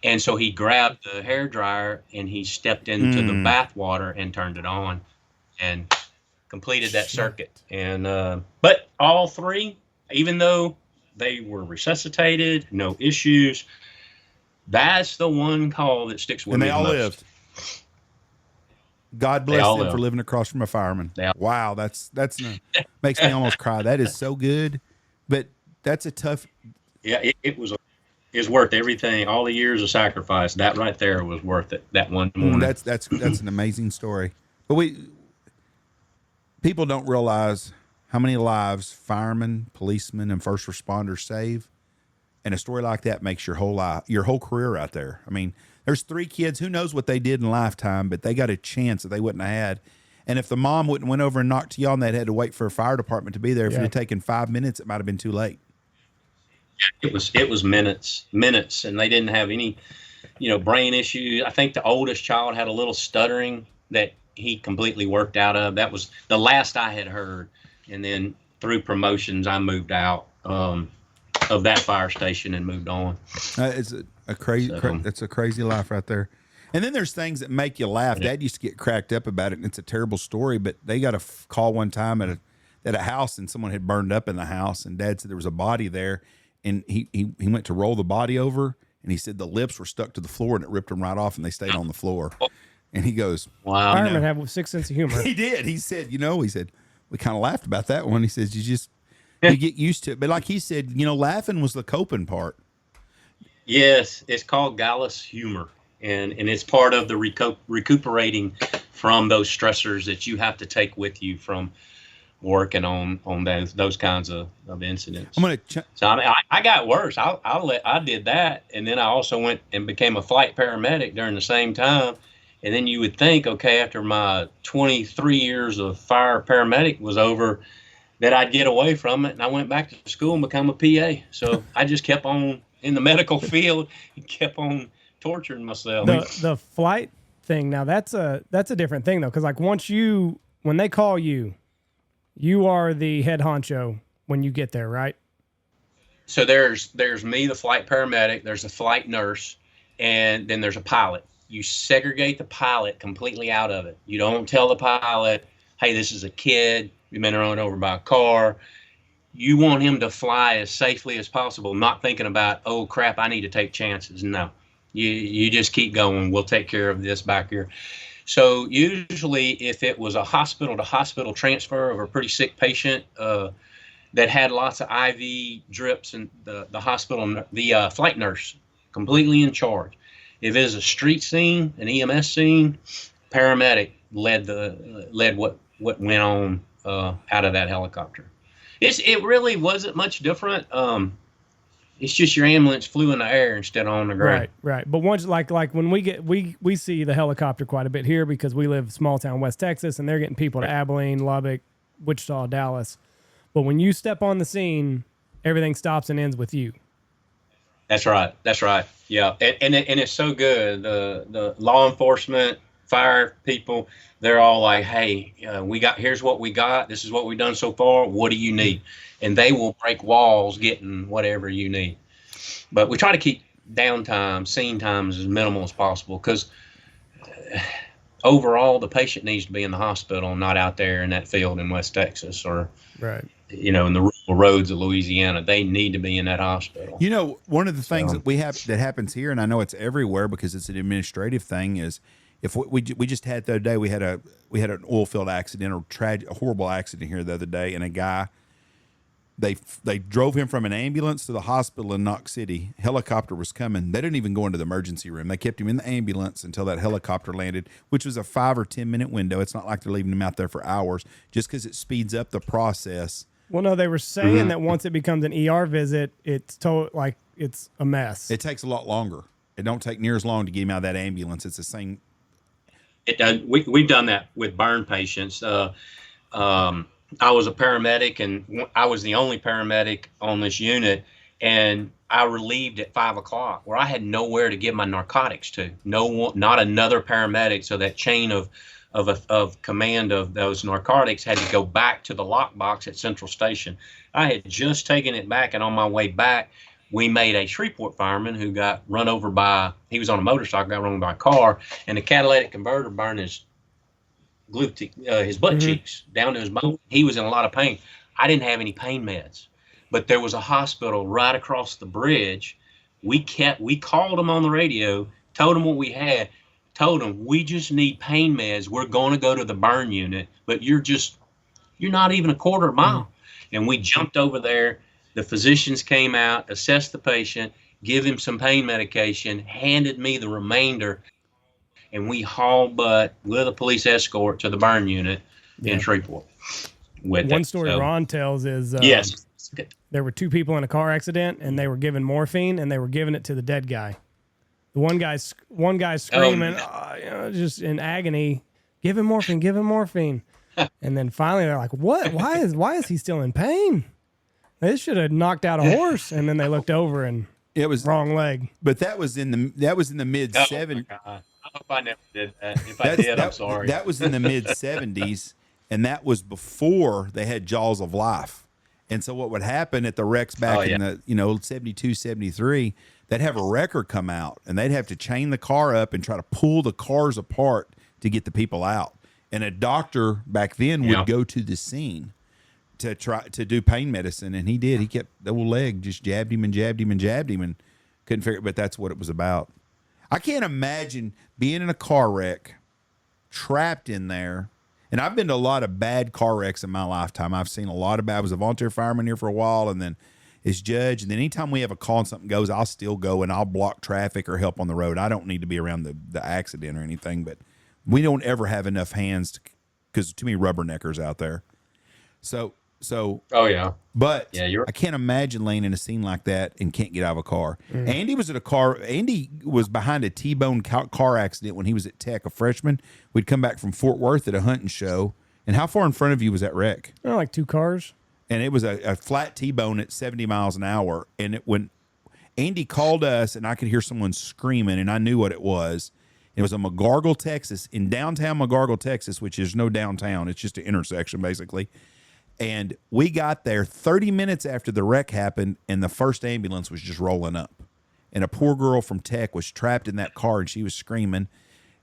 And so he grabbed the hair dryer, and he stepped into the bath water and turned it on and completed that circuit. And but all 3, even though they were resuscitated, no issues, that's the one call that sticks with me. And they all lived. God bless them for living across from a fireman. Wow, that's makes me almost cry. That is so good, but that's a tough. Yeah, it was. It's worth everything. All the years of sacrifice. That right there was worth it. That one morning. That's an amazing story. But people don't realize how many lives firemen, policemen, and first responders save. And a story like that makes your whole career out there. I mean, there's 3 kids. Who knows what they did in lifetime, but they got a chance that they wouldn't have had. And if the mom wouldn't went over and knocked you on, they'd had to wait for a fire department to be there. If it had taken 5 minutes, it might have been too late. It was minutes, and they didn't have any, brain issues. I think the oldest child had a little stuttering that he completely worked out of. That was the last I had heard. And then through promotions, I moved out of that fire station and moved on. It's a crazy, it's a crazy life right there. And then there's things that make you laugh. Dad used to get cracked up about it, and it's a terrible story. But they got a call one time at a house, and someone had burned up in the house, and Dad said there was a body there. And he went to roll the body over, and he said the lips were stuck to the floor, and it ripped them right off, and they stayed on the floor. And he goes, "Wow, firemen have a 6th sense of humor." He did. He said, we kind of laughed about that one. He says, You get used to it. But like he said, laughing was the coping part. Yes, it's called gallus humor, and it's part of the recuperating from those stressors that you have to take with you from working on those kinds of incidents. So I mean, I got worse. I did that, and then I also went and became a flight paramedic during the same time. And then you would think, okay, after my 23 years of fire paramedic was over, that I'd get away from it, and I went back to school and become a PA. So I just kept on in the medical field and kept on torturing myself. The flight thing, now that's a different thing though, because like when they call you, you are the head honcho when you get there, right? So there's me, the flight paramedic, there's a flight nurse, and then there's a pilot. You segregate the pilot completely out of it. You don't tell the pilot, hey, this is a kid, you've been run over by a car. You want him to fly as safely as possible, not thinking about, oh crap, I need to take chances. No, you just keep going. We'll take care of this back here. So usually if it was a hospital to hospital transfer of a pretty sick patient that had lots of IV drips, and the hospital, the flight nurse completely in charge. If it was a street scene, an EMS scene, paramedic led what went on out of that helicopter. It really wasn't much different. It's just your ambulance flew in the air instead of on the ground. Right. But once like when we see the helicopter quite a bit here because we live small town West Texas, and they're getting people to Abilene, Lubbock, Wichita, Dallas. But when you step on the scene, everything stops and ends with you. That's right. Yeah, and it's so good. The law enforcement, fire people, they're all like, hey, here's what we got. This is what we've done so far. What do you need? And they will break walls getting whatever you need. But we try to keep downtime, scene times as minimal as possible, because overall the patient needs to be in the hospital, not out there in that field in West Texas or in the rural roads of Louisiana. They need to be in that hospital. One of the things that we have that happens here, and I know it's everywhere because it's an administrative thing, is if we just had the other day, we had an oil field accident, a horrible accident here the other day, and a guy, they drove him from an ambulance to the hospital in Knox City. Helicopter was coming. They didn't even go into the emergency room. They kept him in the ambulance until that helicopter landed, which was a 5 or 10 minute window. It's not like they're leaving him out there for hours, just because it speeds up the process. Well, no, they were saying that once it becomes an ER visit, it's it's a mess. It takes a lot longer. It don't take near as long to get him out of that ambulance. It's the same. It does. We've done that with burn patients. I was a paramedic, and I was the only paramedic on this unit, and I relieved at 5 o'clock, where I had nowhere to give my narcotics to. Not another paramedic. So that chain of command of those narcotics had to go back to the lockbox at Central Station. I had just taken it back, and on my way back, we made a Shreveport fireman who got run over he was on a motorcycle, got run over by a car, and the catalytic converter burned his butt cheeks down to his bone. He was in a lot of pain. I didn't have any pain meds, but there was a hospital right across the bridge. We called them on the radio, told them what we had, told them we just need pain meds. We're going to go to the burn unit, but you're not even a quarter mile. And we jumped over there. The physicians came out, assessed the patient, give him some pain medication, handed me the remainder, and we hauled butt with a police escort to the burn unit in Shreveport. One story Ron tells is yes, there were 2 people in a car accident, and they were given morphine, and they were giving it to the dead guy. The one guy screaming, just in agony, give him morphine. And then finally they're like, what? Why is he still in pain? This should have knocked out a horse. And then they looked over, and it was wrong leg. But that was in the mid 70s. I hope I never did that. If I did, I'm sorry. That was in the mid 70s, and that was before they had Jaws of Life. And so what would happen at the wrecks back in the 72, 73, they'd have a wrecker come out, and they'd have to chain the car up and try to pull the cars apart to get the people out. And a doctor back then would go to the scene to try to do pain medicine, and he did. He kept the old leg, just jabbed him and couldn't figure it, but that's what it was about. I can't imagine being in a car wreck, trapped in there, And I've been to a lot of bad car wrecks in my lifetime. I've seen a lot of bad. I was a volunteer fireman here for a while, and then as judge. And then anytime we have a call and something goes, I'll still go and I'll block traffic or help on the road. I don't need to be around the accident or anything, but we don't ever have enough hands because too many rubberneckers out there. So. Oh yeah. But yeah, I can't imagine laying in a scene like that and can't get out of a car. Andy was behind a T-bone car accident when he was at Tech, a freshman. We'd come back from Fort Worth at a hunting show. And how far in front of you was that wreck? Oh, like 2 cars. And it was a flat T-bone at 70 miles an hour. And when Andy called us and I could hear someone screaming and I knew what it was. It was in McGargle, Texas, in downtown McGargle, Texas, which is no downtown. It's just an intersection basically. And we got there 30 minutes after the wreck happened, and the first ambulance was just rolling up. And a poor girl from Tech was trapped in that car, and she was screaming.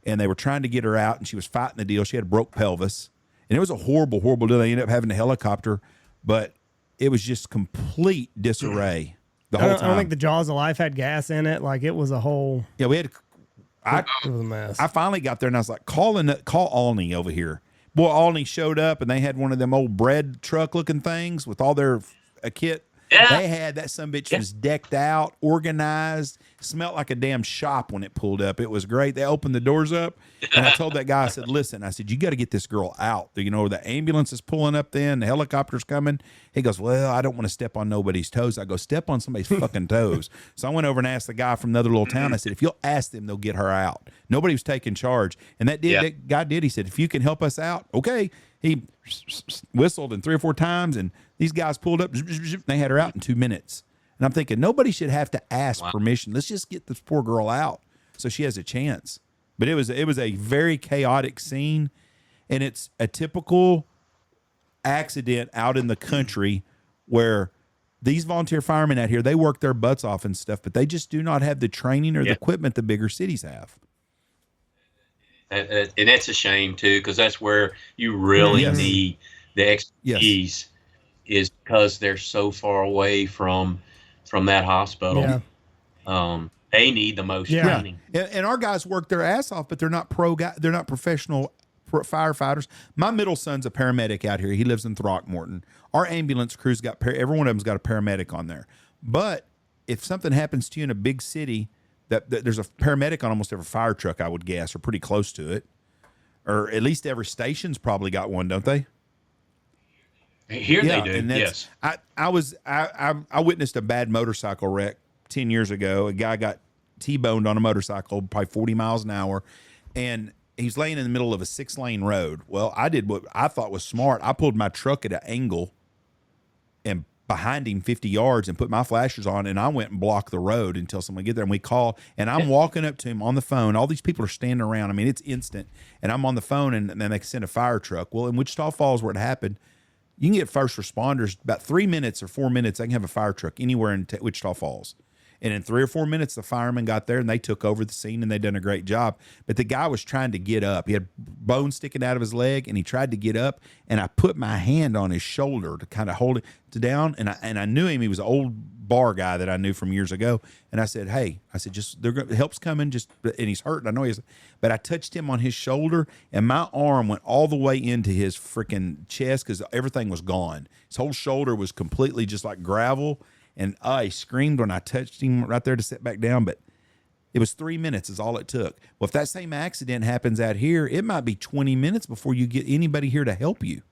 And they were trying to get her out, and she was fighting the deal. She had a broke pelvis. And it was a horrible, horrible deal. They ended up having a helicopter, but it was just complete disarray the whole time. I don't think the Jaws of Life had gas in it. Like, it was a whole... Yeah, it was a mess. I finally got there, and I was like, call Alney over here. Boy, Alney showed up, and they had one of them old bread truck-looking things with all their kit. Yeah. They had that sumbitch was decked out, organized, smelled like a damn shop when it pulled up. It was great. They opened the doors up, and I told that guy, I said, listen, I said, you got to get this girl out. You know, the ambulance is pulling up then, the helicopter's coming. He goes, well, I don't want to step on nobody's toes. I go, step on somebody's fucking toes. So I went over and asked the guy from another little town. I said, if you'll ask them, they'll get her out. Nobody was taking charge. And that guy did. He said, if you can help us out, okay. He whistled and 3 or 4 times, and these guys pulled up. They had her out in 2 minutes. And I'm thinking, nobody should have to ask permission. Let's just get this poor girl out so she has a chance. But it was a very chaotic scene, and it's a typical accident out in the country where these volunteer firemen out here, they work their butts off and stuff, but they just do not have the training or the equipment the bigger cities have. And it's a shame too, because that's where you really need the expertise, is because they're so far away from that hospital. Yeah. They need the most training. And our guys work their ass off, but they're not they're not professional firefighters. My middle son's a paramedic out here. He lives in Throckmorton. Our ambulance crew's got every one of them's got a paramedic on there. But if something happens to you in a big city, that there's a paramedic on almost every fire truck, I would guess, or pretty close to it. Or at least every station's probably got one, don't they? Here they do, and yes. I witnessed a bad motorcycle wreck 10 years ago. A guy got T-boned on a motorcycle, probably 40 miles an hour, and he's laying in the middle of a 6-lane road. Well, I did what I thought was smart. I pulled my truck at an angle and behind him 50 yards and put my flashers on, and I went and blocked the road until someone get there. And we call, and I'm walking up to him on the phone. All these people are standing around. I mean, it's instant. And I'm on the phone, and then they send a fire truck. Well, in Wichita Falls, where it happened, you can get first responders about 3 minutes or 4 minutes. They can have a fire truck anywhere in Wichita Falls. And in 3 or 4 minutes, the firemen got there and they took over the scene, and they done a great job. But the guy was trying to get up. He had bones sticking out of his leg, and he tried to get up. And I put my hand on his shoulder to kind of hold it down. And I knew him. He was an old bar guy that I knew from years ago. And I said, hey, just help's coming. And he's hurt. I know but I touched him on his shoulder, and my arm went all the way into his freaking chest because everything was gone. His whole shoulder was completely just like gravel. And I screamed when I touched him right there to sit back down, but it was 3 minutes is all it took. Well, if that same accident happens out here, it might be 20 minutes before you get anybody here to help you.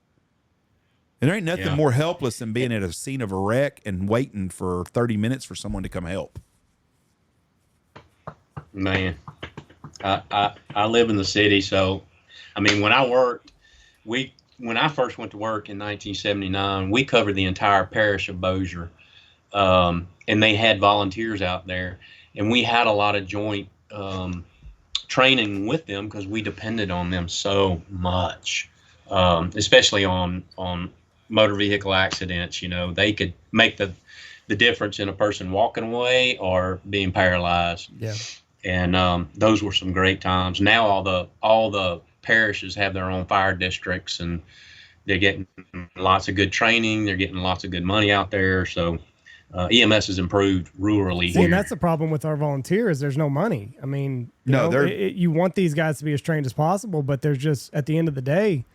And there ain't nothing more helpless than being at a scene of a wreck and waiting for 30 minutes for someone to come help. Man, I live in the city, so, I mean, when I first went to work in 1979, we covered the entire parish of Bossier. And they had volunteers out there, and we had a lot of joint training with them because we depended on them so much, especially on motor vehicle accidents. You know, they could make the difference in a person walking away or being paralyzed. Yeah. And those were some great times. Now all the parishes have their own fire districts, and they're getting lots of good training. They're getting lots of good money out there. So EMS has improved rurally here. And that's the problem with our volunteers. There's no money. I mean, you want these guys to be as trained as possible, but there's just, at the end of the day,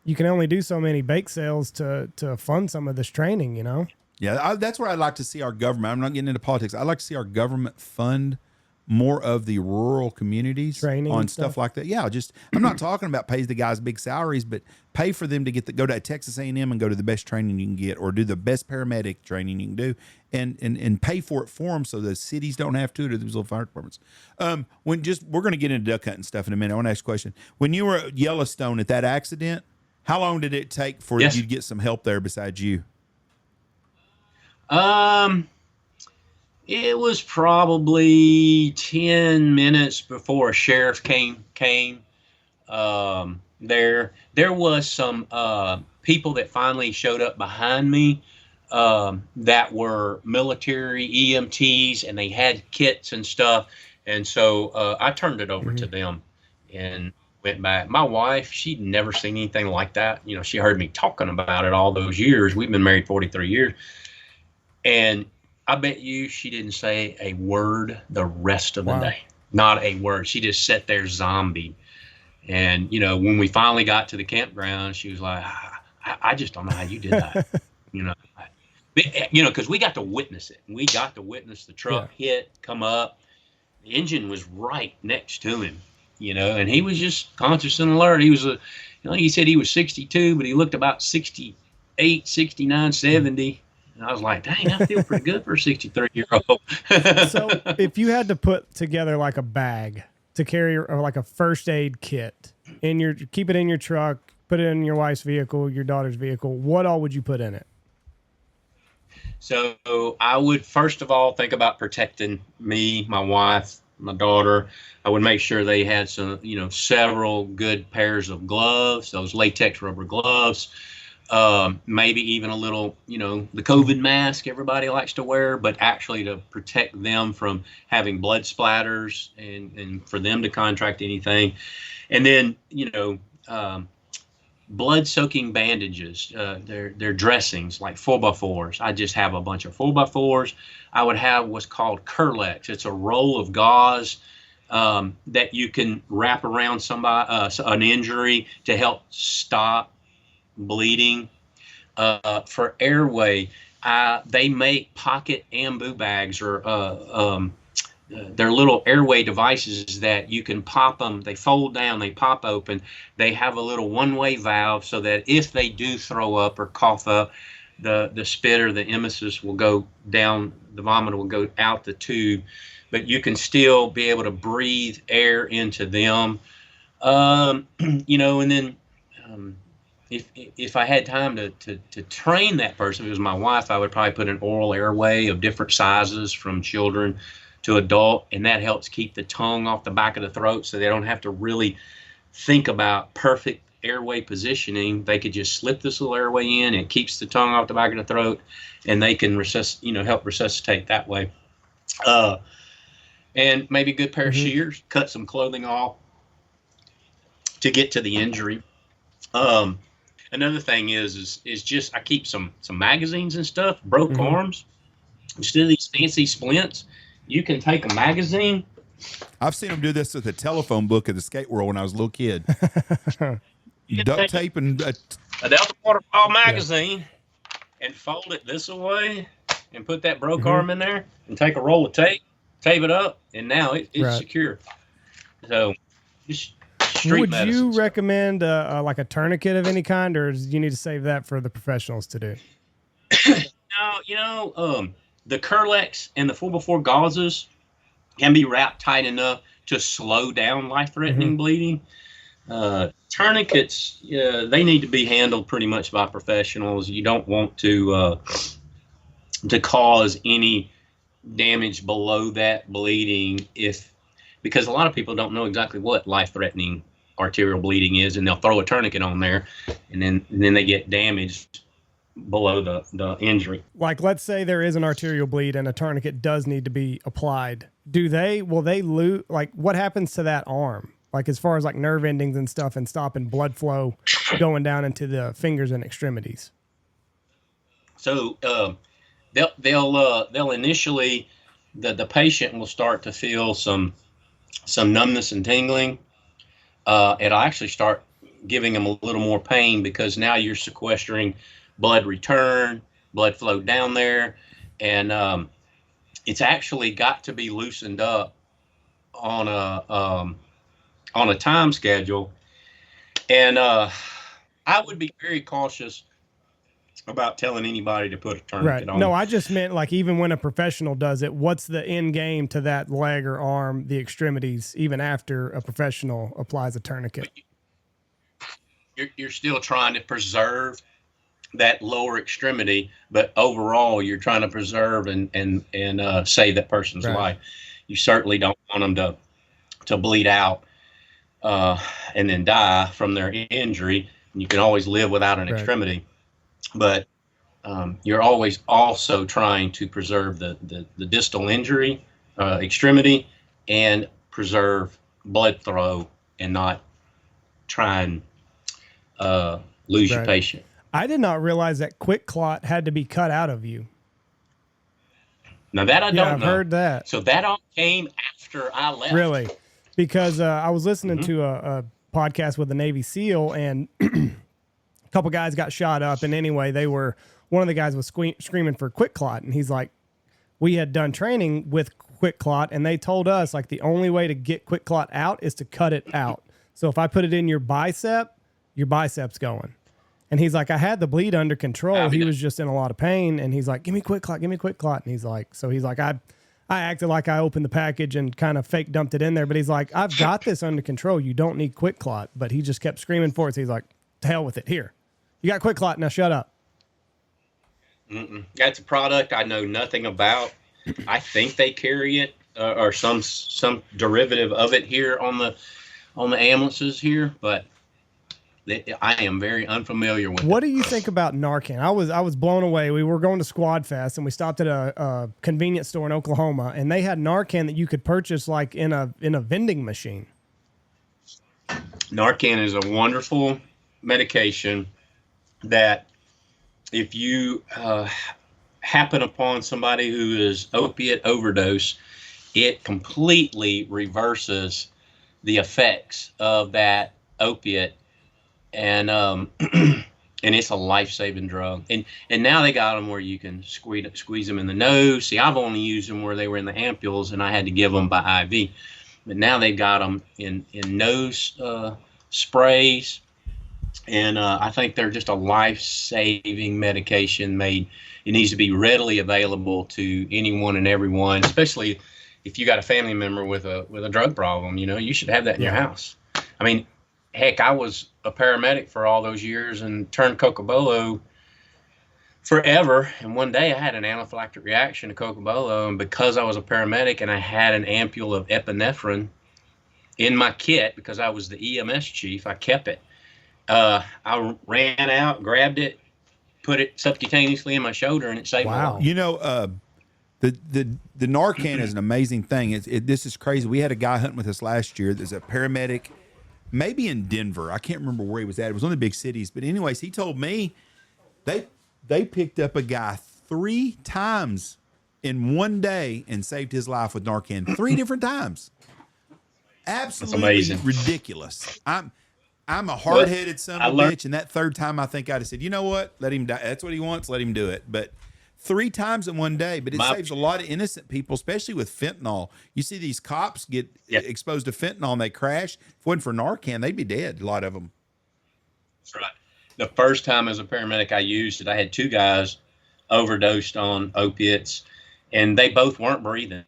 you can only do so many bake sales to fund some of this training, you know? Yeah, that's where I'd like to see our government. I'm not getting into politics. I'd like to see our government fund more of the rural communities Training on and stuff stuff. like that. Yeah, just I'm not talking about pays the guys big salaries, but pay for them to go to Texas A&M and go to the best training you can get, or do the best paramedic training you can do, and pay for it for them so the cities don't have to, or these little fire departments. We're going to get into duck hunting stuff in a minute. I want to ask you a question. When you were at Yellowstone at that accident, how long did it take for you to get some help there besides you? It was probably 10 minutes before a sheriff came. There was some people that finally showed up behind me that were military EMTs, and they had kits and stuff. And so I turned it over to them and went back. My wife, she'd never seen anything like that. You know, she heard me talking about it all those years. We've been married 43 years. And I bet you she didn't say a word the rest of the day. Not a word. She just sat there zombie. And, you know, when we finally got to the campground, she was like, I just don't know how you did that. You know, because we got to witness it. We got to witness the truck hit, come up. The engine was right next to him, you know, and he was just conscious and alert. He was he said he was 62, but he looked about 68, 69, 70. And I was like, dang, I feel pretty good for a 63-year-old. So if you had to put together like a bag to carry, or like a first aid kit keep it in your truck, put it in your wife's vehicle, your daughter's vehicle, what all would you put in it? So I would first of all think about protecting me, my wife, my daughter. I would make sure they had several good pairs of gloves, those latex rubber gloves. Maybe even a little, the COVID mask everybody likes to wear, but actually to protect them from having blood splatters and for them to contract anything. And then, blood soaking bandages, they're dressings like 4x4s. I just have a bunch of 4x4s. I would have what's called Curlex. It's a roll of gauze that you can wrap around somebody, an injury to help stop bleeding. For airway, they make pocket ambu bags, or they're little airway devices that you can pop them. They fold down, they pop open. They have a little one-way valve so that if they do throw up or cough up, the spit or the emesis will go down, the vomit will go out the tube, but you can still be able to breathe air into them. And then if I had time to train that person, if it was my wife, I would probably put an oral airway of different sizes from children to adult, and that helps keep the tongue off the back of the throat so they don't have to really think about perfect airway positioning. They could just slip this little airway in, it keeps the tongue off the back of the throat, and they can help resuscitate that way. And maybe a good pair of shears, cut some clothing off to get to the injury. Another thing is just I keep some magazines and stuff, broke arms. Instead of these fancy splints, you can take a magazine. I've seen them do this with a telephone book at the skate world when I was a little kid. Duct tape and a Delta Waterfall magazine and fold it this way and put that broke arm in there and take a roll of tape, tape it up, and now it's secure. So just street medicine. Would you recommend like a tourniquet of any kind, or do you need to save that for the professionals to do? No, the Curlex and the 4x4 gauzes can be wrapped tight enough to slow down life-threatening bleeding. Tourniquets, they need to be handled pretty much by professionals. You don't want to cause any damage below that bleeding because a lot of people don't know exactly what life-threatening arterial bleeding is, and they'll throw a tourniquet on there, and then they get damaged below the injury. Like, let's say there is an arterial bleed and a tourniquet does need to be applied. Will they lose? Like, what happens to that arm? Like, as far as like nerve endings and stuff, and stopping blood flow going down into the fingers and extremities. So they'll initially the patient will start to feel some numbness and tingling. It'll actually start giving them a little more pain because now you're sequestering blood return, blood flow down there, and it's actually got to be loosened up on a time schedule. And I would be very cautious about telling anybody to put a tourniquet on. No, I just meant like even when a professional does it, what's the end game to that leg or arm, the extremities, even after a professional applies a tourniquet? You're still trying to preserve that lower extremity, but overall you're trying to preserve and save that person's life. You certainly don't want them to bleed out and then die from their injury. You can always live without an extremity, but you're always also trying to preserve the distal injury extremity and preserve blood flow and not try and lose your patient. I did not realize that quick clot had to be cut out of you. Now that I don't know. I've heard that. So that all came after I left. Really? Because I was listening to a podcast with a Navy SEAL, and a couple guys got shot up. And anyway, one of the guys was screaming for quick clot. And he's like, we had done training with quick clot, and they told us like the only way to get quick clot out is to cut it out. So if I put it in your bicep's going. And he's like, I had the bleed under control. He was just in a lot of pain. And he's like, give me quick clot. And he's like, I acted like I opened the package and kind of fake dumped it in there. But he's like, I've got this under control. You don't need quick clot. But he just kept screaming for it. So he's like, to hell with it. Here, you got quick clot. Now shut up. That's a product I know nothing about. I think they carry it or some derivative of it here on the ambulances here, but I am very unfamiliar with What do you think about Narcan? I was blown away. We were going to Squad Fest and we stopped at a convenience store in Oklahoma, and they had Narcan that you could purchase like in a vending machine. Narcan is a wonderful medication that if you happen upon somebody who is opiate overdose, it completely reverses the effects of that opiate. And and it's a life-saving drug. And now they got them where you can squeeze them in the nose. See, I've only used them where they were in the ampules, and I had to give them by IV. But now they've got them in nose sprays, and I think they're just a life-saving medication made. It needs to be readily available to anyone and everyone, especially if you got a family member with a drug problem. You should have that in your house. I mean, heck, I was a paramedic for all those years and turned Cocobolo forever. And one day I had an anaphylactic reaction to Cocobolo. And because I was a paramedic and I had an ampule of epinephrine in my kit, because I was the EMS chief, I kept it. I ran out, grabbed it, put it subcutaneously in my shoulder, and it saved my life. The Narcan is an amazing thing. This is crazy. We had a guy hunting with us last year that's a paramedic, maybe in Denver. I can't remember where he was at. It was one of the big cities. But anyways, he told me they picked up a guy 3 times in one day and saved his life with Narcan 3 different times. Absolutely ridiculous. I'm a hard-headed son of a bitch, and that 3rd time I think I'd have said, you know what? Let him die. That's what he wants. Let him do it. But 3 times in one day, but it saves a lot of innocent people, especially with fentanyl. You see these cops get exposed to fentanyl and they crash. If it wasn't for Narcan, they'd be dead, a lot of them. That's right. The first time as a paramedic I used it, I had 2 guys overdosed on opiates, and they both weren't breathing.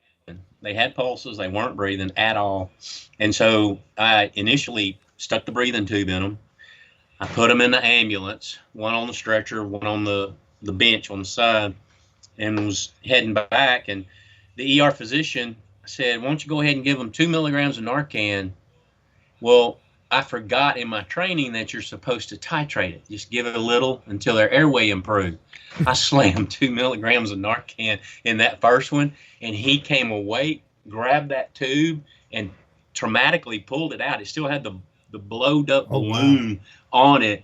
They had pulses. They weren't breathing at all. And so I initially stuck the breathing tube in them. I put them in the ambulance, one on the stretcher, one on the bench on the side, and was heading back. And the ER physician said, why don't you go ahead and give them 2 milligrams of Narcan? Well, I forgot in my training that you're supposed to titrate it. Just give it a little until their airway improved. I slammed 2 milligrams of Narcan in that first one, and he came awake, grabbed that tube, and traumatically pulled it out. It still had the blowed up balloon on it,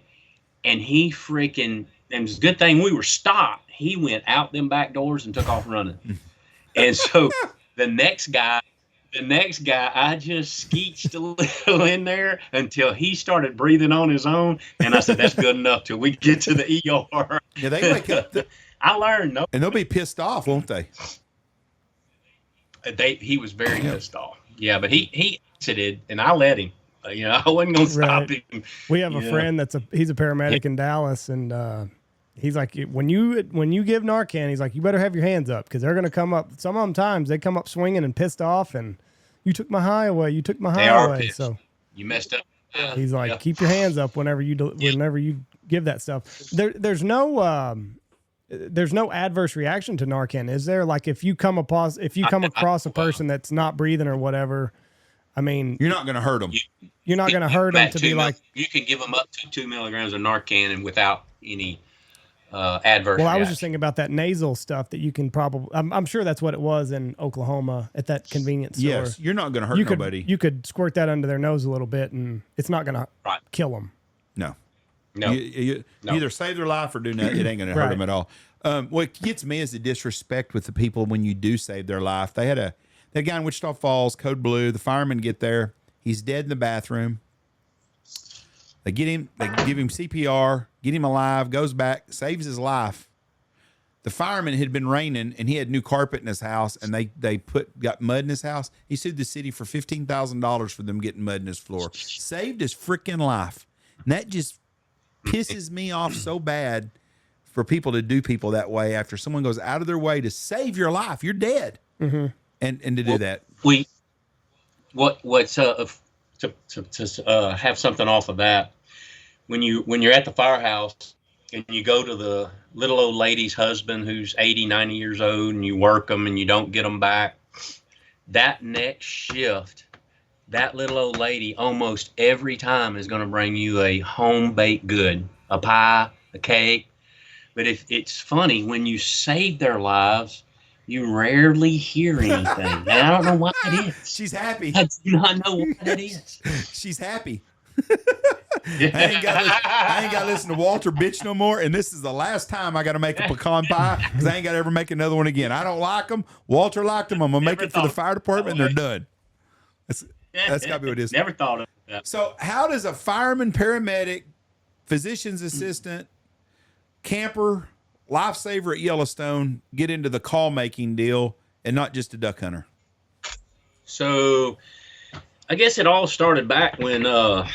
and he freaking, and it's a good thing we were stopped. He went out them back doors and took off running. And so the next guy The next guy, I just skeeched a little in there until he started breathing on his own, and I said, "That's good enough till we get to the ER." Yeah, they wake up I learned, no, and they'll be pissed off, won't they? he was very pissed off. Yeah, but he exited, and I let him. I wasn't gonna stop him. We have a friend he's a paramedic in Dallas, and he's like, when you give Narcan, he's like, you better have your hands up because they're gonna come up. Some of them times they come up swinging and pissed off, and you took my high away. You took my high away. Pissed. So you messed up. He's like, keep your hands up whenever you give that stuff. There's no adverse reaction to Narcan, is there? Like if you come across a person that's not breathing or whatever, I mean, you're not going to hurt them. You're not going to hurt them to be like. You can give them up to 2 milligrams of Narcan and without any adverse. Well, I was just thinking about that nasal stuff that you can probably. I'm sure that's what it was in Oklahoma at that convenience store. Yes, you're not going to hurt nobody. You could squirt that under their nose a little bit, and it's not going to kill them. No. No. You either save their life or do nothing. It ain't going to hurt them at all. What gets me is the disrespect with the people when you do save their life. They had that guy in Wichita Falls, code blue. The firemen get there. He's dead in the bathroom. They get him. They give him CPR, get him alive, goes back, saves his life. The fireman had been raining, and he had new carpet in his house, and they got mud in his house. He sued the city for $15,000 for them getting mud in his floor. Saved his freaking life. And that just pisses me off so bad for people to do people that way after someone goes out of their way to save your life. You're dead. Mm-hmm. And to do that. To have something off of that, when you're at the firehouse and you go to the little old lady's husband who's 80, 90 years old, and you work them and you don't get them back, that next shift, that little old lady almost every time is going to bring you a home baked good, a pie, a cake. But if it's funny, when you save their lives, you rarely hear anything. And I don't know what it is. She's happy. I do not know what it is. She's happy. I ain't got to listen to Walter bitch no more. And this is the last time I got to make a pecan pie because I ain't got to ever make another one again. I don't like them. Walter liked them. I'm going to make it for the fire department and they're done. That's got to be what it is. Never thought of that. So how does a fireman, paramedic, physician's assistant, camper, lifesaver at Yellowstone get into the call making deal and not just a duck hunter? So I guess it all started back when I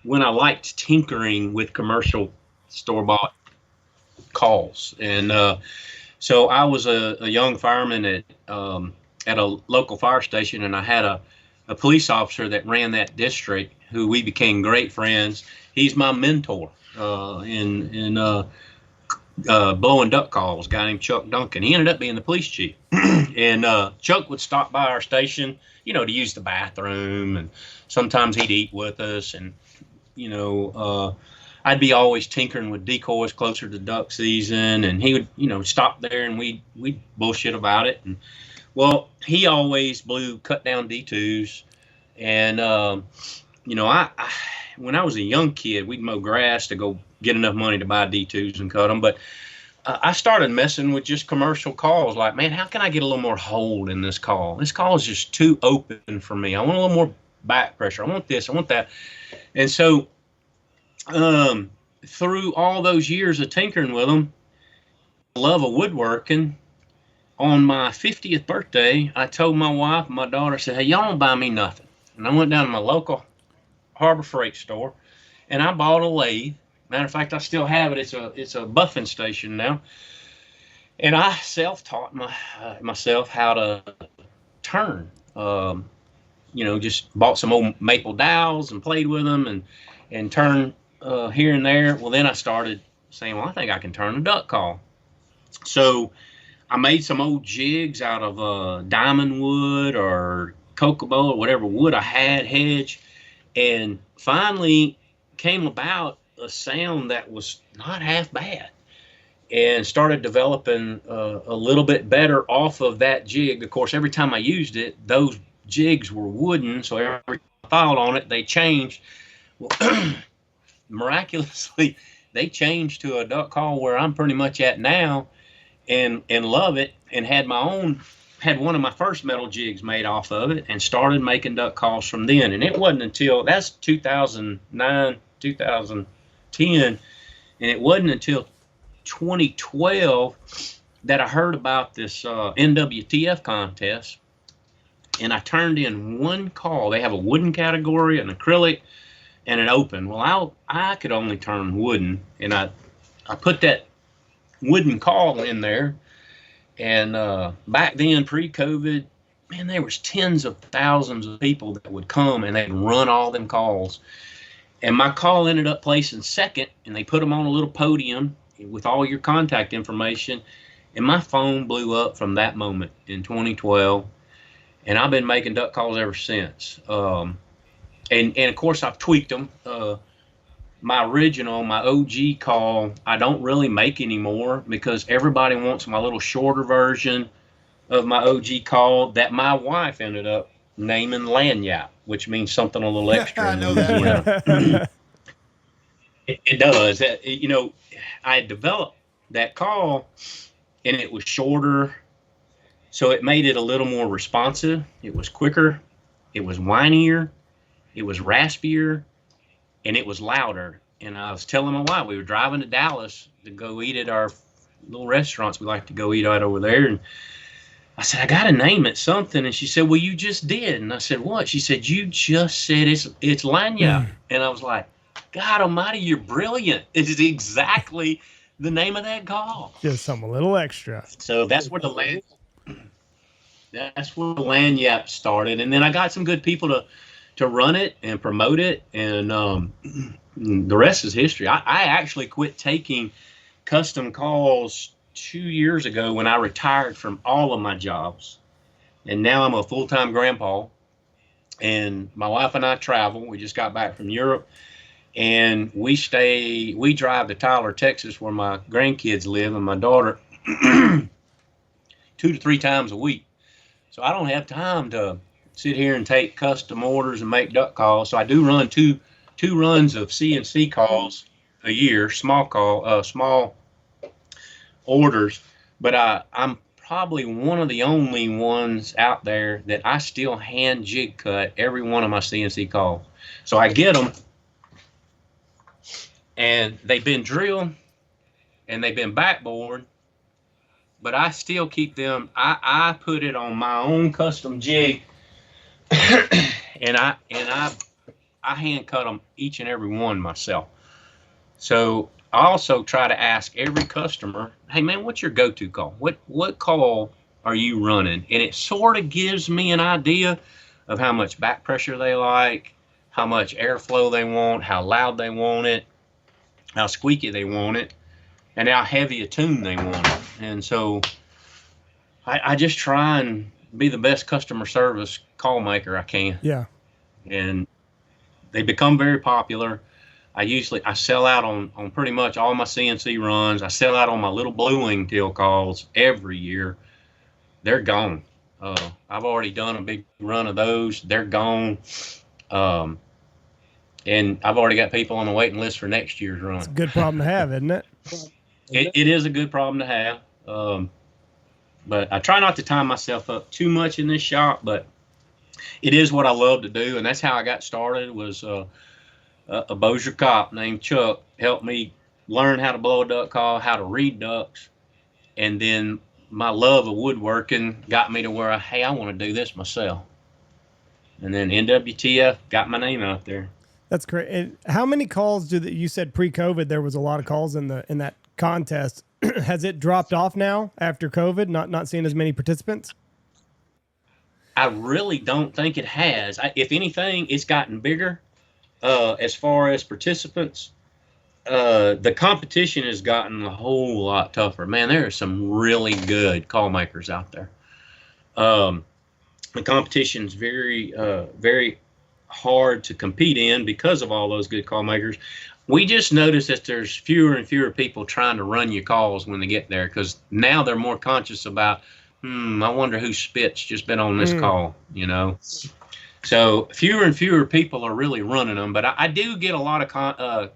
liked tinkering with commercial store-bought calls. And so I was a young fireman at a local fire station, and I had a police officer that ran that district who we became great friends. He's my mentor in blowing duck calls, a guy named Chuck Duncan. He ended up being the police chief. And Chuck would stop by our station, to use the bathroom, and sometimes he'd eat with us. And, I'd be always tinkering with decoys closer to duck season, and he would, stop there and we'd bullshit about it. And well, he always blew cut down D2s. And, I when I was a young kid, we'd mow grass to go get enough money to buy D2s and cut them. But I started messing with just commercial calls. Like, man, how can I get a little more hold in this call? This call is just too open for me. I want a little more back pressure. I want this. I want that. And so through all those years of tinkering with them, love of woodworking, on my 50th birthday, I told my wife and my daughter, I said, hey, y'all don't buy me nothing. And I went down to my local Harbor Freight store, and I bought a lathe. Matter of fact, I still have it. It's a buffing station now. And I self-taught myself how to turn. Just bought some old maple dowels and played with them and turn here and there. Well, then I started saying, well, I think I can turn a duck call. So I made some old jigs out of diamond wood or cocoa or whatever wood I had, hedge, and finally came about a sound that was not half bad, and started developing a little bit better off of that jig. Of course, every time I used it, those jigs were wooden, so every time I filed on it, they changed. Well, miraculously, they changed to a duck call where I'm pretty much at now, and love it, and had my own had one of my first metal jigs made off of it and started making duck calls from then. And it wasn't until, that's 2009, 2010, and it wasn't until 2012 that I heard about this NWTF contest, and I turned in one call. They have a wooden category, an acrylic, and an open. Well, I could only turn wooden, and I put that wooden call in there. And back then, pre-COVID, man, there was tens of thousands of people that would come and they'd run all them calls. And my call ended up placing second, and they put them on a little podium with all your contact information. And my phone blew up from that moment in 2012. And I've been making duck calls ever since. And of course, I've tweaked them. My original, my OG call, I don't really make anymore because everybody wants my little shorter version of my OG call that my wife ended up naming Lanyap, which means something a little extra. I know that. It does. You know, I developed that call, and it was shorter, so it made it a little more responsive. It was quicker. It was whinier. It was raspier. And it was louder. And I was telling my wife, we were driving to Dallas to go eat at our little restaurants we like to go eat at over there. And I said, I got to name it something. And she said, well, you just did. And I said, what? She said, you just said it's Lanyap. And I was like, God almighty, you're brilliant. It is exactly the name of that call. Just something a little extra. So that's where the Lanyap started. And then I got some good people to run it and promote it, and the rest is history. I actually quit taking custom calls 2 years ago when I retired from all of my jobs, and now I'm a full-time grandpa, and my wife and I travel. We just got back from Europe, and we drive to Tyler, Texas, where my grandkids live, and my daughter 2 to 3 times a week. So I don't have time to sit here and take custom orders and make duck calls. So I do run two runs of CNC calls a year, small orders. But I'm probably one of the only ones out there that I still hand jig cut every one of my CNC calls. So I get them, and they've been drilled, and they've been backboard, but I still keep them. I put it on my own custom jig. and I hand cut them each and every one myself. So I also try to ask every customer, hey man, what's your go-to call? What call are you running? And it sort of gives me an idea of how much back pressure they like, how much airflow they want, how loud they want it, how squeaky they want it, and how heavy a tune they want it. And so I just try and be the best customer service call maker I can. Yeah. And they become very popular. I sell out on pretty much all my CNC runs. I sell out on my little blue wingtail calls every year. They're gone. I've already done a big run of those. They're gone. And I've already got people on the waiting list for next year's run. It's a good problem to have, isn't it? It is a good problem to have. But I try not to tie myself up too much in this shop, but it is what I love to do. And that's how I got started. Was a Bossier cop named Chuck helped me learn how to blow a duck call, how to read ducks. And then my love of woodworking got me to where I want to do this myself. And then NWTF got my name out there. That's great. And how many calls you said pre-COVID there was a lot of calls in that contest? Has it dropped off now after COVID? Not seeing as many participants? I really don't think it has. If anything, it's gotten bigger as far as participants. The competition has gotten a whole lot tougher. Man, there are some really good call makers out there. The competition's very, very hard to compete in because of all those good call makers. We just noticed that there's fewer and fewer people trying to run your calls when they get there, because now they're more conscious about, I wonder whose spit's just been on this call, you know. So fewer and fewer people are really running them. But I do get a lot of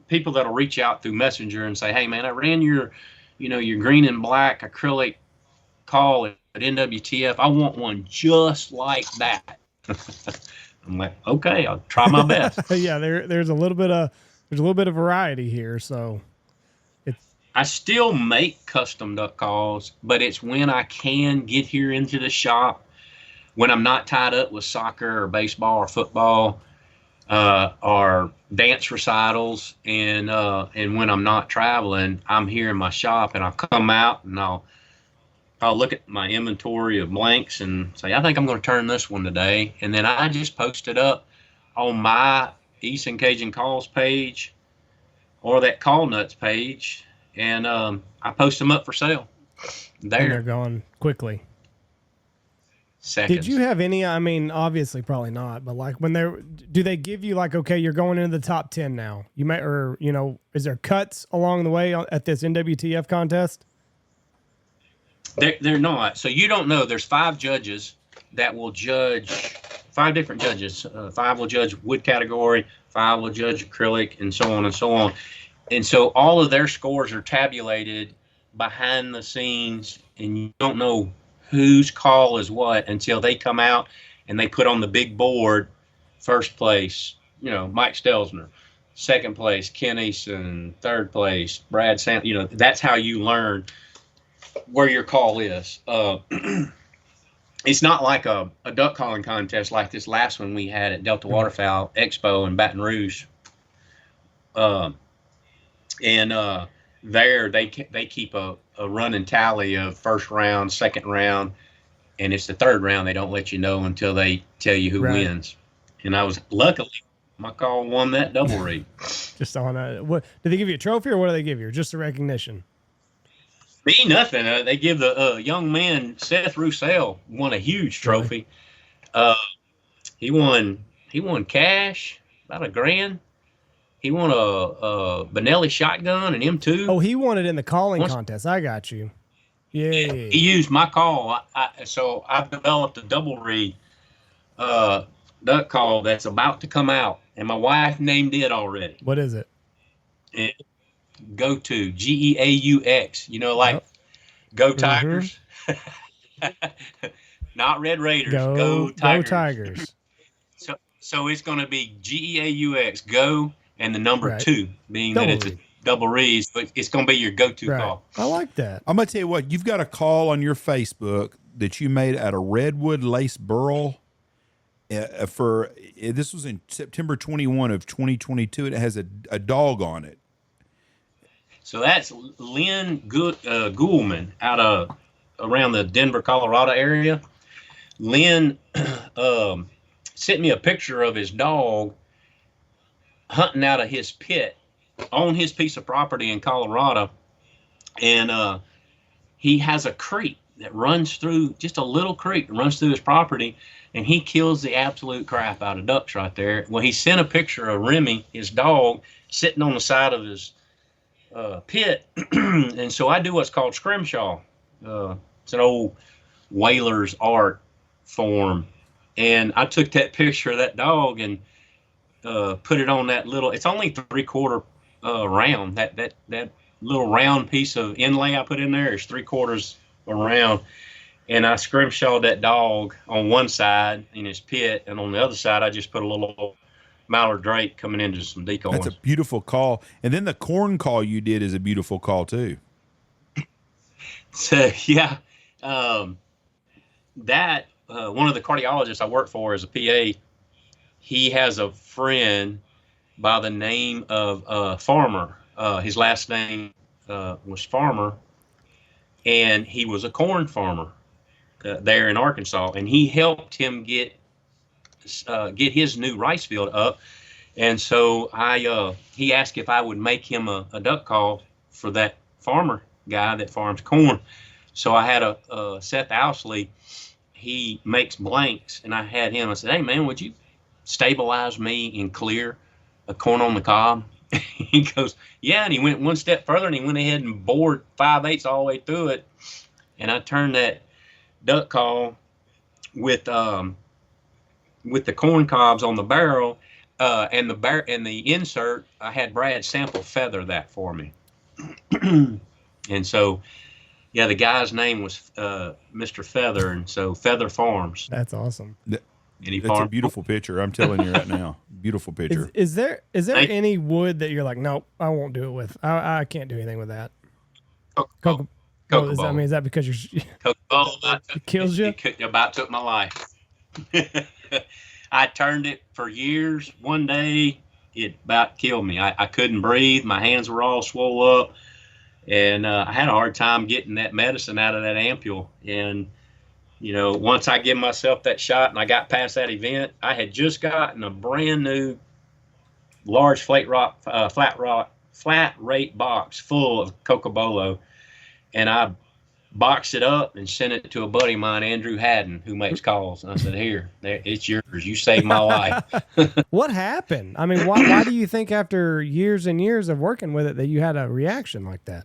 people that'll reach out through Messenger and say, hey, man, I ran your green and black acrylic call at NWTF. I want one just like that. I'm like, okay, I'll try my best. Yeah, there's a little bit of variety here. So I still make custom duck calls, but it's when I can get here into the shop, when I'm not tied up with soccer or baseball or football, or dance recitals, and when I'm not traveling, I'm here in my shop, and I'll come out and I'll look at my inventory of blanks and say, I think I'm going to turn this one today, and then I just post it up on my Eason Cajun Calls page or that Call Nuts page, and I post them up for sale. And they're going quickly. Seconds. Did you have any, I mean, obviously probably not, but like do they give you like, okay, you're going into the top 10 now, you may, or, you know, is there cuts along the way at this NWTF contest? They're not. So you don't know. There's 5 judges that will judge, 5 different judges. 5 will judge wood category, 5 will judge acrylic, and so on and so on. And so all of their scores are tabulated behind the scenes, and you don't know whose call is what until they come out and they put on the big board, first place, you know, Mike Stelzner, second place, Ken Eason, third place, Brad Sam. You know, that's how you learn where your call is. It's not like a duck calling contest like this last one we had at Delta Waterfowl Expo in Baton Rouge. There they keep a running tally of first round, second round, and it's the third round they don't let you know until they tell you who wins. And I was luckily my call won that double read. Just on what did they give you, a trophy, or what do they give you? Or just a recognition? Me, nothing. They give the young man Seth Roussel won a huge trophy. He won cash, about $1,000. He won a Benelli shotgun, an M2. Oh, he won it in the calling contest. I got you. Yeah. He used my call. So I've developed a double reed duck call that's about to come out, and my wife named it already. What is it? Go to Geaux. You know, like Go Tigers. Not Red Raiders. Go Tigers. Go Tigers. So it's going to be Geaux. Go. And the number 2, being double that it's a double reed, but it's going to be your go-to call. I like that. I'm going to tell you what, you've got a call on your Facebook that you made out of redwood lace burl. This was in September 21 of 2022. It has a dog on it. So that's Lynn Goulman out of around the Denver, Colorado area. Lynn sent me a picture of his dog hunting out of his pit on his piece of property in Colorado, and he has a creek that runs through, just a little creek that runs through his property, and he kills the absolute crap out of ducks right there. Well, he sent a picture of Remy, his dog, sitting on the side of his pit, and so I do what's called scrimshaw. It's an old whaler's art form, and I took that picture of that dog and put it on that little, it's only 3/4 round. That little round piece of inlay I put in there is 3/4 around. And I scrimshawed that dog on one side in his pit, and on the other side I just put a little mallard drake coming into some decoys. That's a beautiful call. And then the corn call you did is a beautiful call too. So yeah, that one of the cardiologists I work for as a PA, he has a friend by the name of Farmer. His last name was Farmer, and he was a corn farmer there in Arkansas. And he helped him get his new rice field up. And so he asked if I would make him a duck call for that farmer guy that farms corn. So I had a Seth Owsley. He makes blanks, and I had him. I said, "Hey man, would you stabilize me and clear a corn on the cob?" He goes, "Yeah." And he went one step further, and he went ahead and bored 5/8 all the way through it. And I turned that duck call with the corn cobs on the barrel, and the insert. I had Brad sample feather that for me, and so Yeah, the guy's name was Mr. Feather, and so Feather Farms. That's awesome. And he That's a farmed. beautiful picture. I'm telling you right now. Beautiful picture. Is there Thank- any wood that you're like, nope, I won't do it with? I can't do anything with that. Coca-Cola. Is that because you're Coca-Cola it kills you? It about took my life. I turned it for years. One day, it about killed me. I couldn't breathe. My hands were all swole up. And I had a hard time getting that medicine out of that ampule. And, you know, once I give myself that shot and I got past that event, I had just gotten a brand new large flat rate box full of Cocobolo. And I boxed it up and sent it to a buddy of mine, Andrew Haddon, who makes calls. And I said, here, it's yours. You saved my life. What happened? I mean, why do you think after years and years of working with it that you had a reaction like that?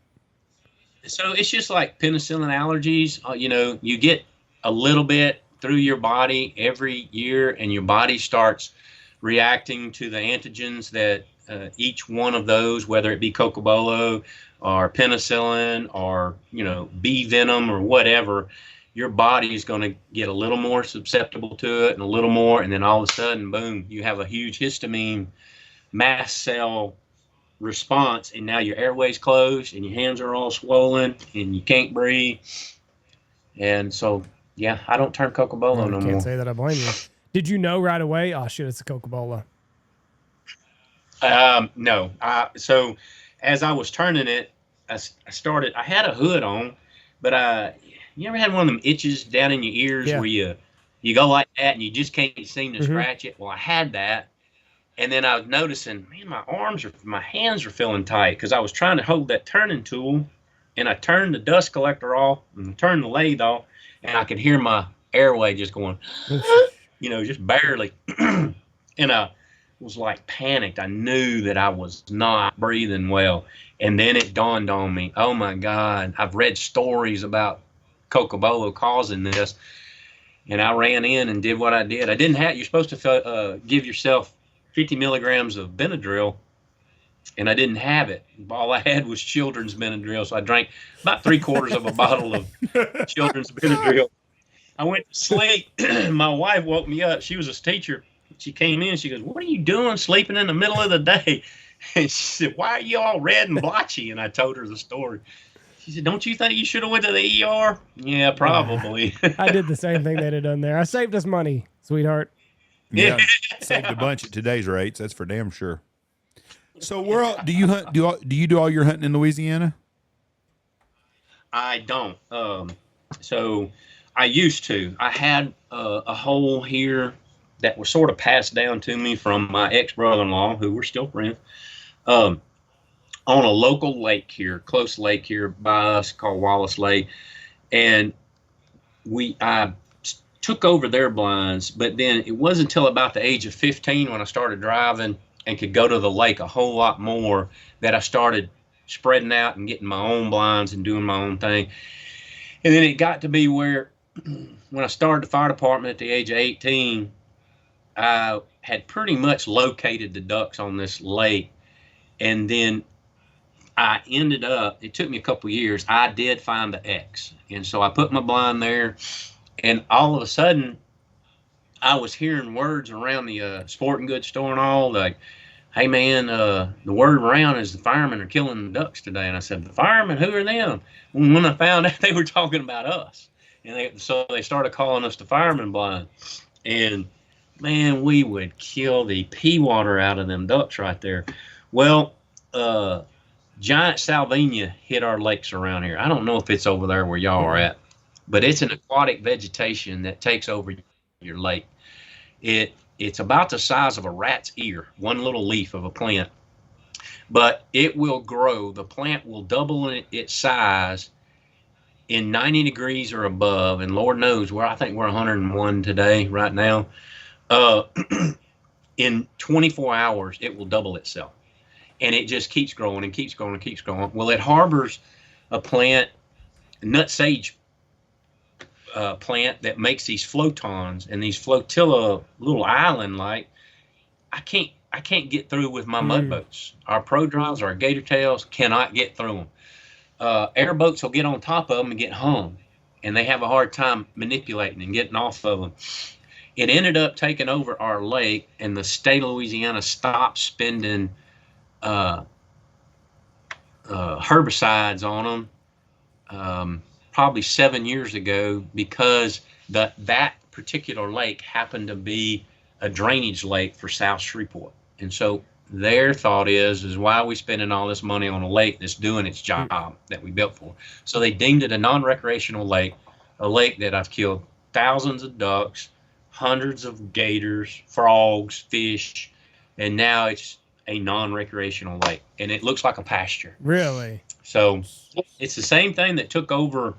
So it's just like penicillin allergies. You know, you get a little bit through your body every year, and your body starts reacting to the antigens that each one of those, whether it be Cocobolo or penicillin or, you know, bee venom or whatever, your body is going to get a little more susceptible to it and a little more. And then all of a sudden, boom, you have a huge histamine mast cell response, and now your airway's closed and your hands are all swollen and you can't breathe. And so, yeah, I don't turn Cocobolo no more. Can't say that I blame you. Did you know right away? Oh shit, it's a Cocobolo. No. So as I was turning it, I had a hood on, but you ever had one of them itches down in your ears where you go like that and you just can't seem to scratch it? Well, I had that. And then I was noticing, man, my hands are feeling tight because I was trying to hold that turning tool, and I turned the dust collector off and turned the lathe off, and I could hear my airway just going, you know, just barely. And I was like panicked. I knew that I was not breathing well. And then it dawned on me, oh my God, I've read stories about Cocobolo causing this. And I ran in and did what I did. You're supposed to give yourself 50 milligrams of Benadryl, and I didn't have it. All I had was children's Benadryl, so I drank about 3/4 of a bottle of children's Benadryl. I went to sleep. My wife woke me up. She was a teacher. She came in. She goes, "What are you doing sleeping in the middle of the day?" And she said, "Why are you all red and blotchy?" And I told her the story. She said, "Don't you think you should have went to the ER?" Yeah, probably. I did the same thing they'd have done there. I saved us money, sweetheart. Yeah, saved a bunch at today's rates. That's for damn sure. So, do you hunt? Do you do all your hunting in Louisiana? I don't. So I used to. I had a hole here that was sort of passed down to me from my ex-brother-in-law, who we're still friends, on a local lake here, close lake here by us called Wallace Lake, and I took over their blinds, but then it wasn't until about the age of 15 when I started driving and could go to the lake a whole lot more that I started spreading out and getting my own blinds and doing my own thing. And then it got to be where when I started the fire department at the age of 18, I had pretty much located the ducks on this lake. And then I ended up, it took me a couple of years, I did find the X. And so I put my blind there. And all of a sudden, I was hearing words around the sporting goods store and all, like, "Hey, man, the word around is the firemen are killing the ducks today." And I said, "The firemen? Who are them?" When I found out, they were talking about us. And so they started calling us the fireman blind. And, man, we would kill the pea water out of them ducks right there. Well, giant salvinia hit our lakes around here. I don't know if it's over there where y'all are at, but it's an aquatic vegetation that takes over your lake. It's about the size of a rat's ear, one little leaf of a plant, but it will grow. The plant will double in its size in 90 degrees or above, and Lord knows I think we're 101 today right now. In 24 hours, it will double itself, and it just keeps growing and keeps growing and keeps growing. Well, it harbors a plant, nut sage plant, that makes these flotons and these flotilla little island like. I can't get through with my mud boats. Our pro drives, our gator tails cannot get through airboats will get on top of them and get hung, and they have a hard time manipulating and getting off of them. It ended up taking over our lake, and the state of Louisiana stopped spending herbicides on them probably 7 years ago, because that particular lake happened to be a drainage lake for South Shreveport. And so their thought is why are we spending all this money on a lake that's doing its job that we built for? So they deemed it a non-recreational lake, a lake that I've killed thousands of ducks, hundreds of gators, frogs, fish, and now it's a non-recreational lake, and it looks like a pasture. Really? So it's the same thing that took over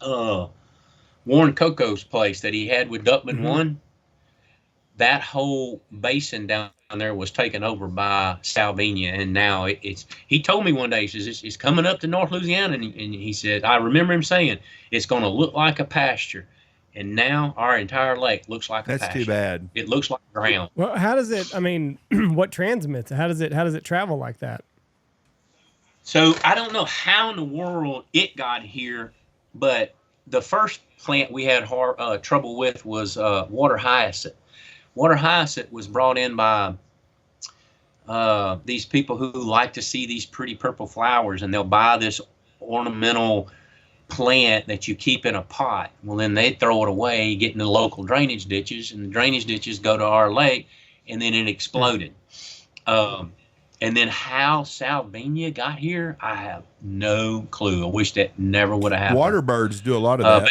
Warren Coco's place that he had with Duckman One. That whole basin down there was taken over by Salvinia, and now it's. He told me one day, he says it's coming up to North Louisiana, and he said, I remember him saying it's going to look like a pasture, and now our entire lake looks like a pasture. That's too bad. It looks like ground. Well, how does it? I mean, what transmits? How does it travel like that? So I don't know how in the world it got here, but the first plant we had trouble with was water hyacinth. Water hyacinth was brought in by these people who like to see these pretty purple flowers, and they'll buy this ornamental plant that you keep in a pot. Well, then they throw it away, get in the local drainage ditches, and the drainage ditches go to our lake, and then it exploded. And then how Salvinia got here, I have no clue. I wish that never would have happened. Water birds do a lot of that.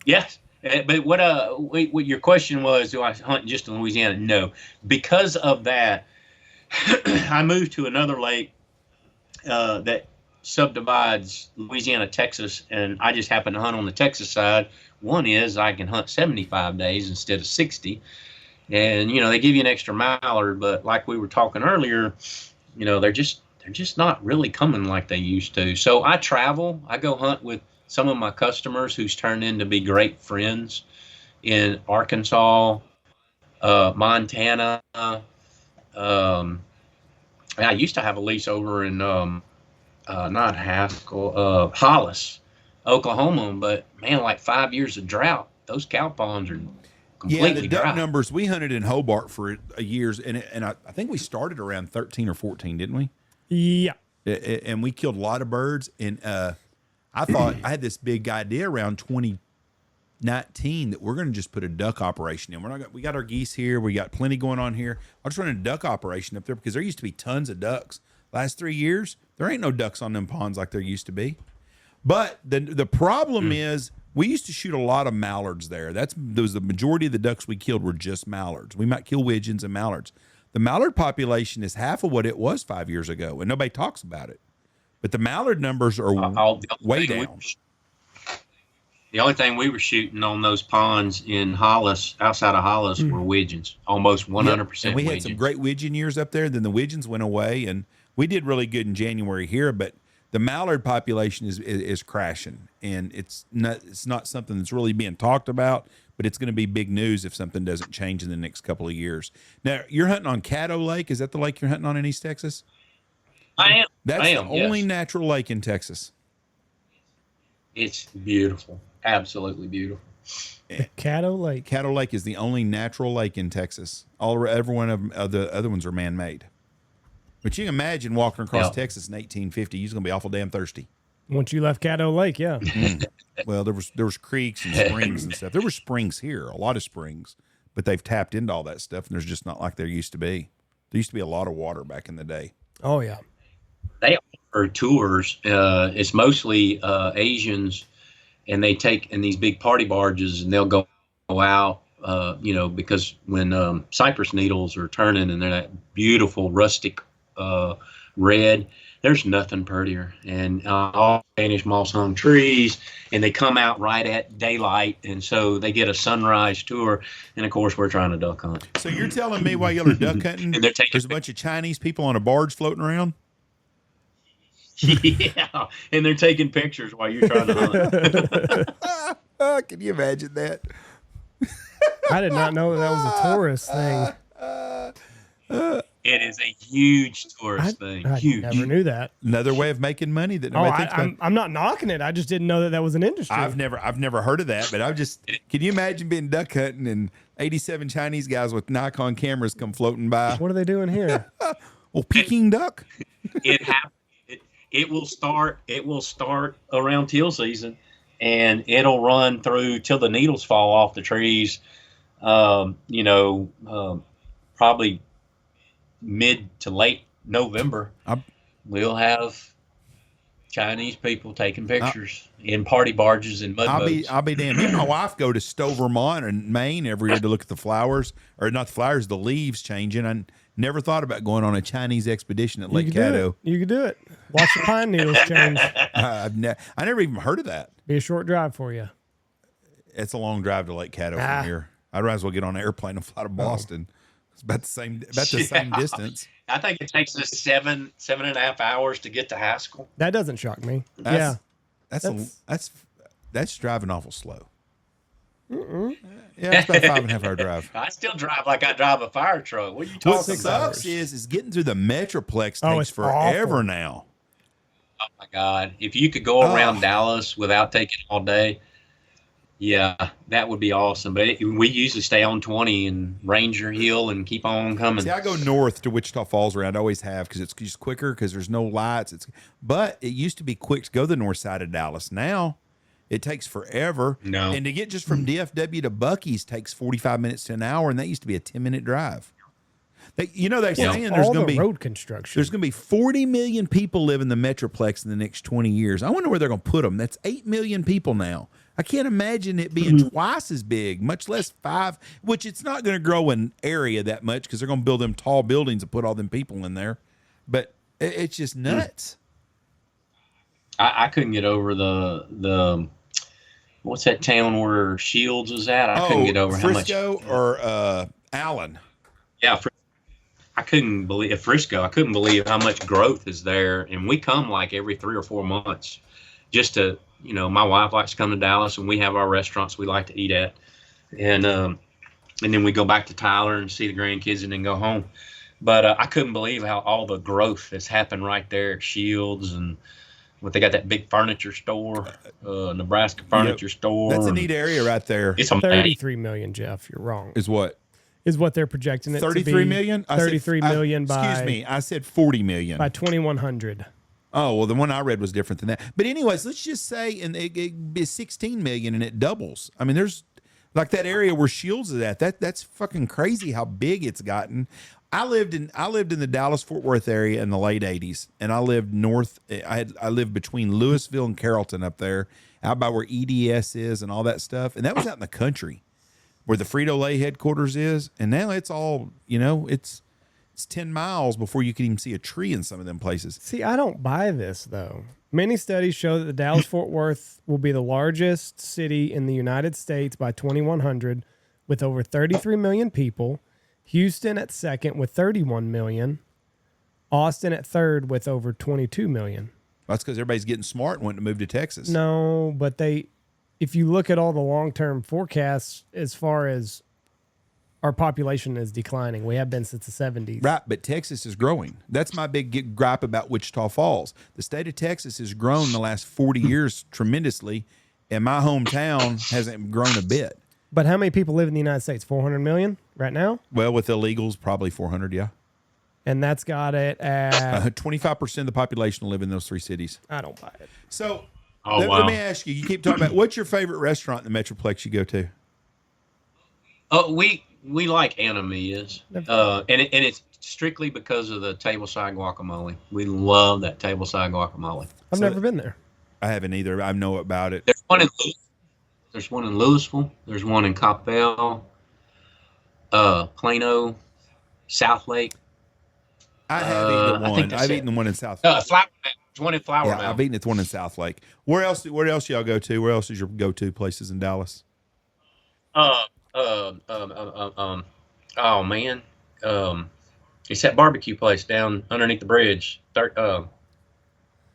Yes. But what your question was, do I hunt just in Louisiana? No. Because of that, I moved to another lake that subdivides Louisiana, Texas, and I just happen to hunt on the Texas side. One is I can hunt 75 days instead of 60. And, they give you an extra mallard, but like we were talking earlier, they're just not really coming like they used to. So I travel. I go hunt with some of my customers who's turned into be great friends in Arkansas, Montana. I used to have a lease over in not Haskell, Hollis, Oklahoma, but man, like 5 years of drought, those cow ponds are completely the duck dry. numbers, we hunted in Hobart for years, and I think we started around 13 or 14, didn't we? Yeah. And we killed a lot of birds, and I thought I had this big idea around 2019 that we're going to just put a duck operation in. We got our geese here, we got plenty going on here. I'll just run a duck operation up there because there used to be tons of ducks. Last 3 years, there ain't no ducks on them ponds like there used to be. But the problem is we used to shoot a lot of mallards there. The majority of the ducks we killed were just mallards. We might kill widgeons and mallards. The mallard population is half of what it was 5 years ago, and nobody talks about it. But the mallard numbers are way down. The only thing we were shooting on those ponds in Hollis, outside of Hollis, were widgeons, almost 100%. And we had some great widgeon years up there. Then the widgeons went away, and we did really good in January here. But the mallard population is crashing, and it's not something that's really being talked about. But it's going to be big news if something doesn't change in the next couple of years. Now, you're hunting on Caddo Lake. Is that the lake you're hunting on in East Texas? I am. That's the only natural lake in Texas. It's beautiful. Absolutely beautiful. The Caddo Lake. Caddo Lake is the only natural lake in Texas. Every one of them, the other ones are man-made. But you can imagine walking across Texas in 1850. You're going to be awful damn thirsty. Once you left Caddo Lake, yeah. Well, there was creeks and springs and stuff. There were springs here, a lot of springs, but they've tapped into all that stuff, and there's just not like there used to be. There used to be a lot of water back in the day. Oh, yeah. They offer tours. It's mostly Asians, and they take in these big party barges, and they'll go out, because when cypress needles are turning and they're that beautiful rustic red, there's nothing prettier. And all Spanish moss hung trees, and they come out right at daylight, and so they get a sunrise tour. And of course, we're trying to duck hunt. So you're telling me while y'all are duck hunting, and there's a bunch of Chinese people on a barge floating around? Yeah, and they're taking pictures while you're trying to hunt. Can you imagine that? I did not know that was a tourist thing. It is a huge tourist thing. I Huge. never knew that. Another way of making money that Oh, nobody thinks about. I'm not knocking it. I just didn't know that was an industry. I've never heard of that, but can you imagine being duck hunting and 87 Chinese guys with Nikon cameras come floating by? What are they doing here? Well, Peking duck. It happens. It will start. It will start around teal season, and it'll run through till the needles fall off the trees. Probably mid to late November. We'll have Chinese people taking pictures in party barges and mud boats. I'll be damned. Me and my wife go to Stowe, Vermont, and Maine every year to look at the flowers, or not the flowers, the leaves changing. I never thought about going on a Chinese expedition at Lake Caddo. You could do it. Watch the pine needles change. I never even heard of that. Be a short drive for you. It's a long drive to Lake Caddo from here. I'd might as well get on an airplane and fly to Boston. It's about the same distance. I think it takes us 7.5 hours to get to Haskell. That doesn't shock me. That's driving awful slow. Yeah, it's about a 5.5 hour drive. I still drive like I drive a fire truck. What are you talking What about? sucks is getting through the Metroplex Oh, takes it's forever awful. now. Oh my God! If you could go around Dallas without taking all day, yeah, that would be awesome. But we usually stay on 20 and Ranger Hill and keep on coming. See, I go north to Wichita Falls around. I always have because it's just quicker because there's no lights. But it used to be quick to go the north side of Dallas. Now it takes forever. No. And to get just from DFW to Buc-ee's takes 45 minutes to an hour, and that used to be a 10-minute drive. They're saying there's all going to the be road construction. There's going to be 40 million people live in the Metroplex in the next 20 years. I wonder where they're going to put them. That's 8 million people now. I can't imagine it being twice as big, much less 5, which it's not going to grow in area that much because they're going to build them tall buildings and put all them people in there. But it's just nuts. I couldn't get over the what's that town where Shields is at? I couldn't get over Frisco or Allen. Yeah, I couldn't believe Frisco. I couldn't believe how much growth is there, and we come like every 3 or 4 months, just to my wife likes to come to Dallas, and we have our restaurants we like to eat at, and then we go back to Tyler and see the grandkids, and then go home. But I couldn't believe how all the growth has happened right there at Shields, and they got that big furniture store, Nebraska furniture store. That's a neat area right there. It's amazing. 33 million, Jeff. You're wrong. Is what? Is what they're projecting it to be. 33 million? 33 million by. Excuse me. I said 40 million. By 2100. Oh, well, the one I read was different than that. But anyways, let's just say and it be 16 million and it doubles. I mean, there's like that area where Shields is at. That's fucking crazy how big it's gotten. I lived in the Dallas-Fort Worth area in the late 80s, and I lived north. I lived between Louisville and Carrollton up there, out by where EDS is and all that stuff. And that was out in the country where the Frito-Lay headquarters is. And now it's all, it's 10 miles before you can even see a tree in some of them places. See, I don't buy this, though. Many studies show that the Dallas-Fort Worth will be the largest city in the United States by 2100 with over 33 million people. Houston at second with 31 million. Austin at third with over 22 million. That's because everybody's getting smart and wanting to move to Texas. No, but if you look at all the long-term forecasts as far as our population is declining, we have been since the 70s. Right, but Texas is growing. That's my big gripe about Wichita Falls. The state of Texas has grown the last 40 years tremendously, and my hometown hasn't grown a bit. But how many people live in the United States? 400 million right now? Well, with illegals, probably 400, yeah. And that's got it at... 25% of the population will live in those 3 cities. I don't buy it. So wow. Let me ask you, you keep talking about, what's your favorite restaurant in the Metroplex you go to? We like Anna Mia's, and it's strictly because of the tableside guacamole. We love that tableside guacamole. I've never been there. I haven't either. I know about it. There's one in Louisville. There's one in Coppell, Plano, South Lake. I have eaten I one. think that's I've it. eaten the one in South Flower Mountain. There's one in Flower Yeah, Mountain. I've eaten the one in South Lake. Where else y'all go to? Where else is your go-to places in Dallas? Oh man, it's that barbecue place down underneath the bridge. I'm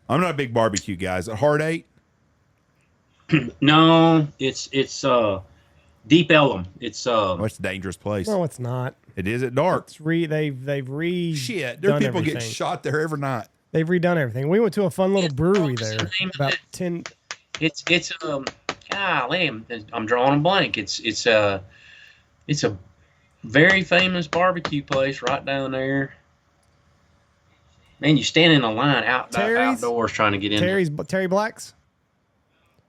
not a big barbecue guy. Is it Hard Eight? No, it's Deep Ellum. It's Oh, it's a dangerous place. No, it's not. It is at dark. It's they've re Shit, there are people everything. get shot there every night. They've redone everything. We went to a fun little brewery there. About 10. It's golly, I'm drawing a blank. It's a very famous barbecue place right down there. Man, you stand in a line outdoors trying to get in. Terry Black's?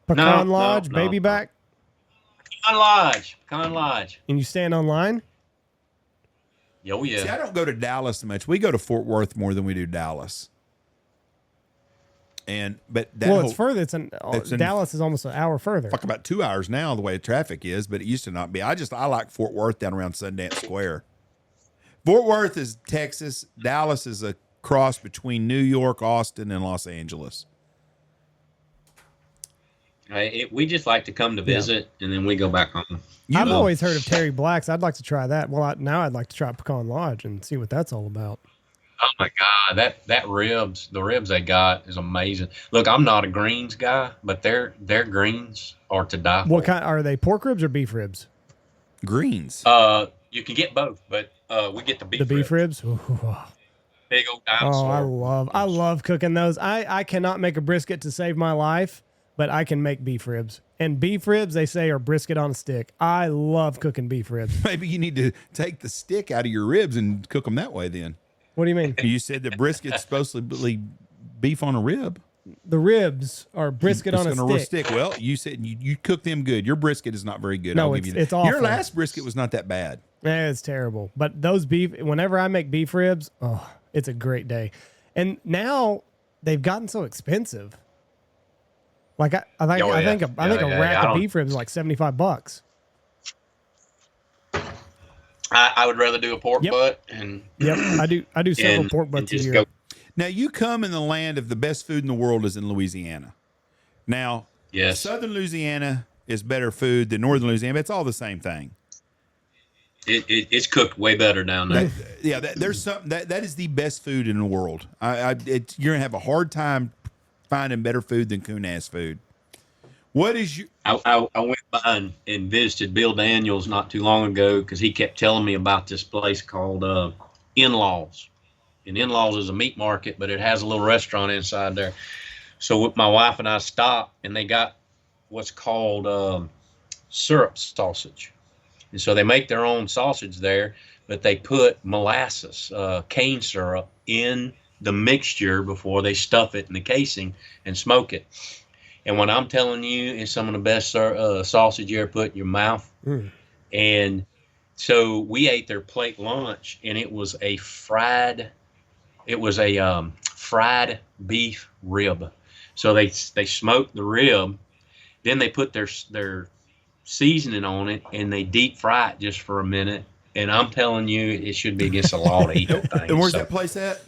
Pecan Lodge, Baby Back? Pecan Lodge. And you stand online? Oh, yeah. See, I don't go to Dallas much. We go to Fort Worth more than we do Dallas. It's further. Dallas is almost an hour further. Fuck, about 2 hours now, the way the traffic is, but it used to not be. I like Fort Worth down around Sundance Square. Fort Worth is Texas. Dallas is a cross between New York, Austin, and Los Angeles. We just like to come to visit, and then we go back home. I've always heard of Terry Black's. I'd like to try that. Well, now I'd like to try Pecan Lodge and see what that's all about. Oh my God, the ribs they got is amazing. Look, I'm not a greens guy, but their greens are to die for. What kind are they? Pork ribs or beef ribs? Greens. You can get both, but we get the beef. The beef ribs. Ooh. Big old dinosaur. I love cooking those. I cannot make a brisket to save my life, but I can make beef ribs. And beef ribs, they say, are brisket on a stick. I love cooking beef ribs. Maybe you need to take the stick out of your ribs and cook them that way then. What do you mean? You said that brisket's supposed to be beef on a rib. The ribs are brisket on a stick. Well, you said you cook them good. Your brisket is not very good. No, it's awful. Your last brisket was not that bad. Yeah, it's terrible. But those beef, whenever I make beef ribs, it's a great day. And now they've gotten so expensive. Like I think a rack of beef ribs is like $75. I would rather do a pork butt and I do several pork butts a year. Now you come in the land of the best food in the world is in Louisiana. Now, yes, Southern Louisiana is better food than Northern Louisiana. But it's all the same thing. It's cooked way better down there. There's something that is the best food in the world. You're gonna have a hard time finding better food than Coon-ass food. What is you? I went by and visited Bill Daniels not too long ago because he kept telling me about this place called In-Laws. And In-Laws is a meat market, but it has a little restaurant inside there. So my wife and I stopped, and they got what's called syrup sausage. And so they make their own sausage there, but they put molasses, cane syrup, in the mixture before they stuff it in the casing and smoke it. And what I'm telling you is some of the best sausage you ever put in your mouth. Mm. And so we ate their plate lunch, and it was a fried beef rib. So they smoked the rib, then they put their seasoning on it, and they deep fry it just for a minute. And I'm telling you, it should be against the law to eat that thing. And where's that place at?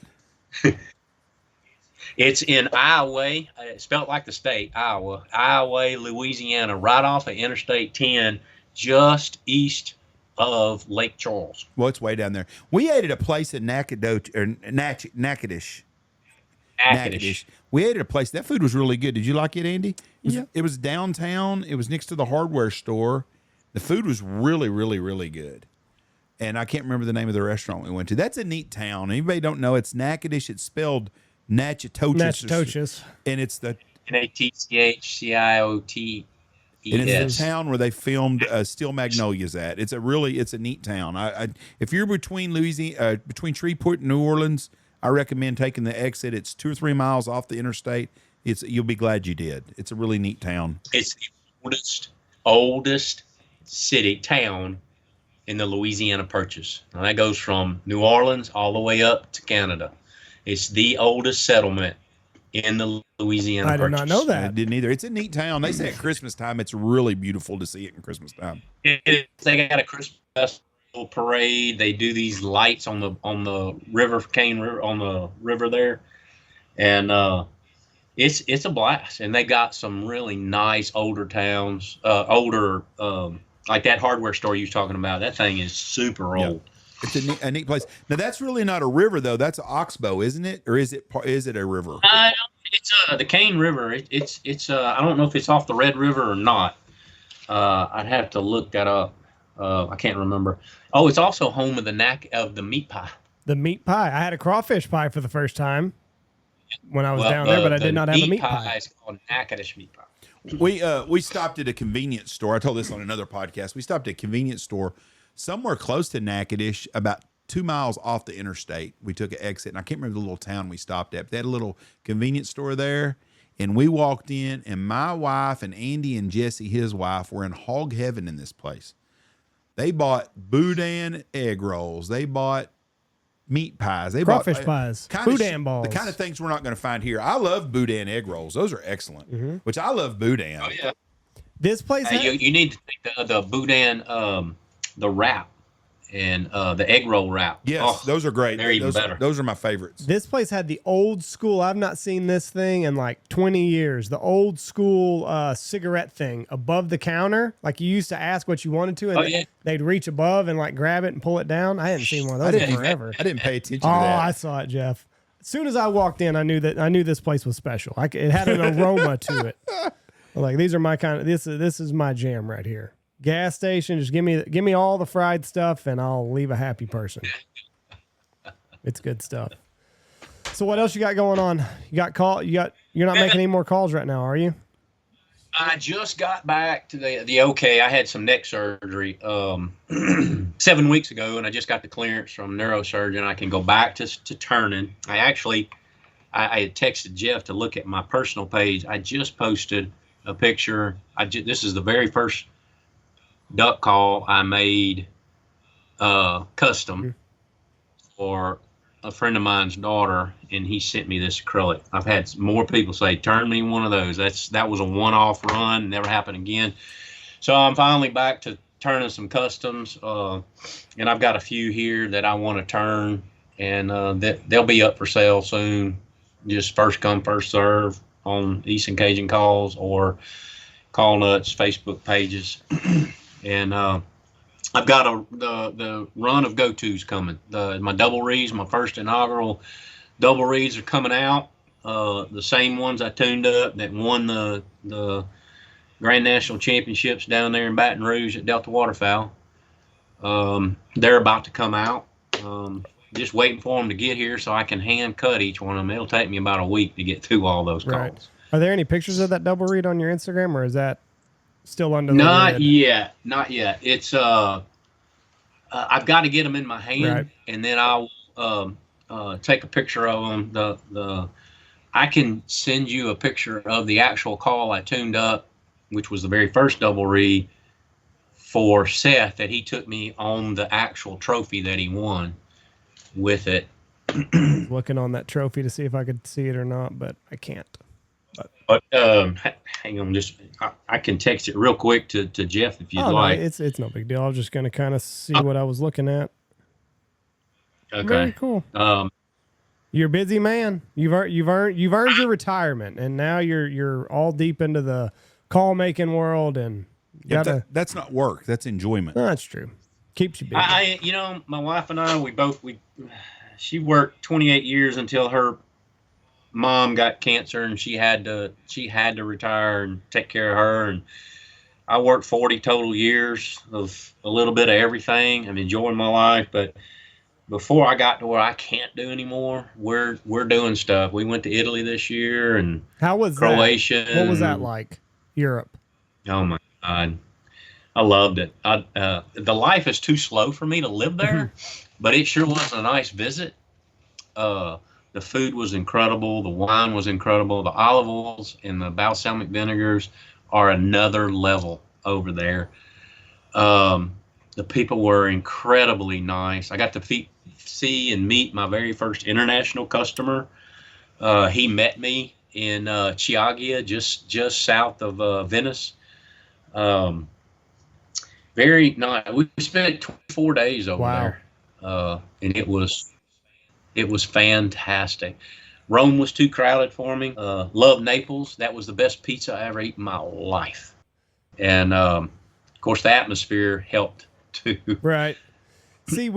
It's in Iowa. It's spelled like the state, Iowa, Louisiana, right off of Interstate 10, just east of Lake Charles. Well, it's way down there. We ate at a place in Natchitoches. We ate at a place. That food was really good. Did you like it, Andy? It was downtown. It was next to the hardware store. The food was really, really, really good. And I can't remember the name of the restaurant we went to. That's a neat town. Anybody don't know, it's Natchitoches. It's spelled Natchitoches. And it's the Natchciotes. And it's the town where they filmed Steel Magnolias at. It's a neat town. If you're between Shreveport and New Orleans, I recommend taking the exit. It's 2 or 3 miles off the interstate. You'll be glad you did. It's a really neat town. It's the oldest town in the Louisiana Purchase. Now that goes from New Orleans all the way up to Canada. It's the oldest settlement in the Louisiana Purchase. I did not know that. I didn't either. It's a neat town. They say at Christmas time, it's really beautiful to see it in Christmas time. They got a Christmas festival parade. They do these lights on the river, Cane River, on the river there, and it's a blast. And they got some really nice older towns, like that hardware store you was talking about. That thing is super old. It's a neat place. Now that's really not a river though. That's an oxbow, isn't it? Or is it a river? It's the Cane River. It's I don't know if it's off the Red River or not. I'd have to look that up. I can't remember. Oh, it's also home of the meat pie. The meat pie. I had a crawfish pie for the first time when I was Well, down there, but I the did not have a meat pie pie. is called Natchitoches meat pie. We stopped at a convenience store. I told this on another podcast. We stopped at a convenience store somewhere close to Natchitoches, about 2 miles off the interstate. We took an exit, and I can't remember the little town we stopped at. But they had a little convenience store there, and we walked in, and my wife and Andy and Jesse, his wife, were in hog heaven in this place. They bought boudin egg rolls. They bought meat pies. They Crawfish bought pies. kind of Boudin balls. The kind of things we're not going to find here. I love boudin egg rolls. Those are excellent. Which I love boudin. Oh yeah. This place You need to take the boudin, the wrap, and the egg roll wrap. Yes, Oh, those are great. They're even better. Those are my favorites. This place had the old school. I've not seen this thing in like 20 years. The old school cigarette thing above the counter. Like you used to ask what you wanted to, and they'd reach above and like grab it and pull it down. I hadn't seen one of those in forever. I didn't pay attention to Oh, that. I saw it, Jeff. As soon as I walked in, I knew this place was special. It had an aroma to it. Like these are my kind of this is my jam right here. Gas station, just give me all the fried stuff, and I'll leave a happy person. It's good stuff. So what else you got going on? You're not making any more calls right now, are you? I just got back to the okay. I had some neck surgery 7 weeks ago, and I just got the clearance from neurosurgeon. I can go back to turning. I had texted Jeff to look at my personal page. I just posted a picture. This is the very first duck call I made custom for a friend of mine's daughter, and he sent me this acrylic. I've had more people say, turn me one of those. That was a one-off run, never happened again. So I'm finally back to turning some customs, and I've got a few here that I want to turn, and they'll be up for sale soon. Just first come, first serve on Eason Cajun Calls or Call Nuts Facebook pages. And I've got the run of go-tos coming. My double reeds, my first inaugural double reeds are coming out. The same ones I tuned up that won the Grand National Championships down there in Baton Rouge at Delta Waterfowl. They're about to come out. Just waiting for them to get here so I can hand cut each one of them. It'll take me about a week to get through all those calls. Right. Are there any pictures of that double reed on your Instagram, or is that still under the Not lid? Not yet. It's I've got to get them in my hand, Right. and then I'll take a picture of them. I can send you a picture of the actual call I tuned up, which was the very first double reed for Seth that he took me on the actual trophy that he won with it. Looking on that trophy to see if I could see it or not, but I can't. But hang on, I can text it real quick to Jeff if you'd like. No, it's no big deal. I was just going to kind of see what I was looking at. Okay. Very cool. You're a busy man. You've earned your retirement, and now you're all deep into the call making world, and That's not work. That's enjoyment. that's true. Keeps you busy. My wife and I, she worked 28 years until her mom got cancer, and she had to retire and take care of her. And I worked 40 total years of a little bit of everything. I'm enjoying my life, but before I got to where I can't do anymore, we're doing stuff. We went to Italy this year, and How was Croatia. that? What was that like? Europe. Oh my God. I loved it. The life is too slow for me to live there, but it sure was a nice visit. The food was incredible. The wine was incredible. The olive oils and the balsamic vinegars are another level over there. The people were incredibly nice. I got to see and meet my very first international customer. He met me in Chioggia, just south of Venice. Very nice. We spent 24 days over there, and it was fantastic. Rome was too crowded for me. Loved Naples. That was the best pizza I ever ate in my life. And of course, the atmosphere helped too. Right. See,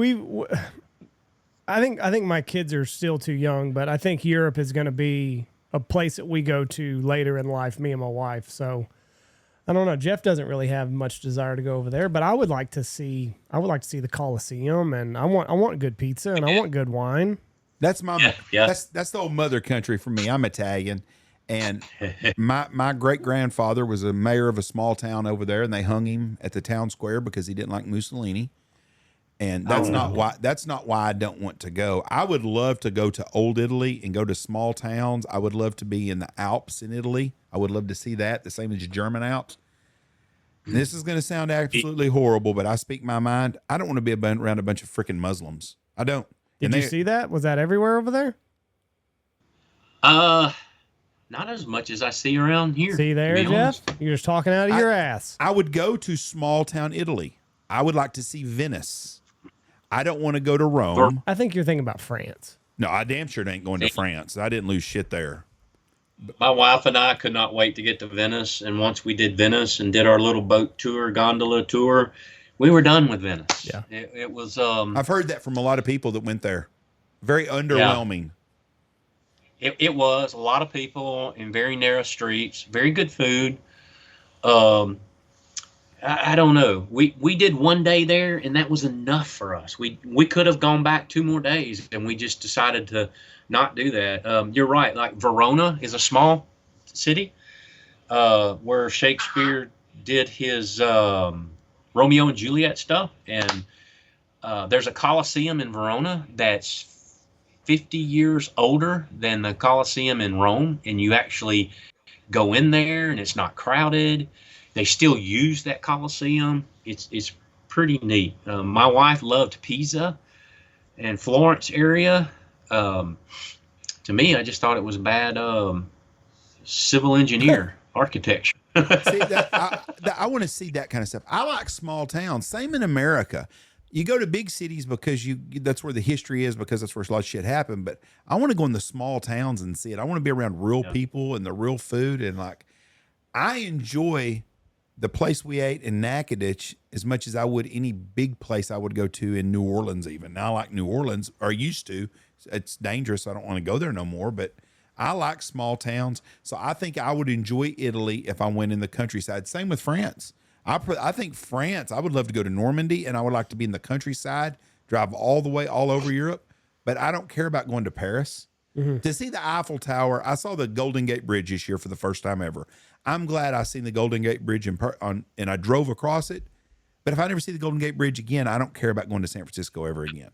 I think my kids are still too young, but I think Europe is going to be a place that we go to later in life, me and my wife. So I don't know. Jeff doesn't really have much desire to go over there, but I would like to see the Coliseum, and I want good pizza and I want good wine. That's my Yeah. that's the old mother country for me. I'm Italian, and my great grandfather was a mayor of a small town over there, and they hung him at the town square because he didn't like Mussolini. And that's not why I don't want to go. I would love to go to old Italy and go to small towns. I would love to be in the Alps in Italy. I would love to see that, the same as the German Alps. And this is going to sound absolutely horrible, but I speak my mind. I don't want to be around a bunch of freaking Muslims. I don't. Did you see that? Was that everywhere over there? Not as much as I see around here. See there, to be Jeff? honest. You're just talking out of your ass. I would go to small town Italy. I would like to see Venice. I don't want to go to Rome. I think you're thinking about France. No, I damn sure ain't going to France. I didn't lose shit there. My wife and I could not wait to get to Venice, and once we did Venice and did our little boat tour, gondola tour, we were done with Venice. Yeah, it was. I've heard that from a lot of people that went there. Very underwhelming. It was a lot of people in very narrow streets, very good food. I don't know. We did one day there, and that was enough for us. We could have gone back 2 more days, and we just decided to not do that. You're right. Like Verona is a small city where Shakespeare did his Romeo and Juliet stuff, and there's a Colosseum in Verona that's 50 years older than the Colosseum in Rome, and you actually go in there, and it's not crowded. They still use that Colosseum. It's pretty neat. My wife loved Pisa and Florence area. To me, I just thought it was bad civil engineer architecture. See, I want to see that kind of stuff. I like small towns. Same in America. You go to big cities because that's where the history is, because that's where a lot of shit happened. But I want to go in the small towns and see it. I want to be around real people and the real food. And like, I enjoy the place we ate in Natchitoches as much as I would any big place I would go to in New Orleans even. Now I like New Orleans, or used to. It's dangerous. I don't want to go there no more, but I like small towns. So I think I would enjoy Italy if I went in the countryside. Same with France. I think France, I would love to go to Normandy, and I would like to be in the countryside, drive all the way all over Europe, but I don't care about going to Paris. Mm-hmm. To see the Eiffel Tower, I saw the Golden Gate Bridge this year for the first time ever. I'm glad I seen the Golden Gate Bridge and I drove across it. But if I never see the Golden Gate Bridge again, I don't care about going to San Francisco ever again.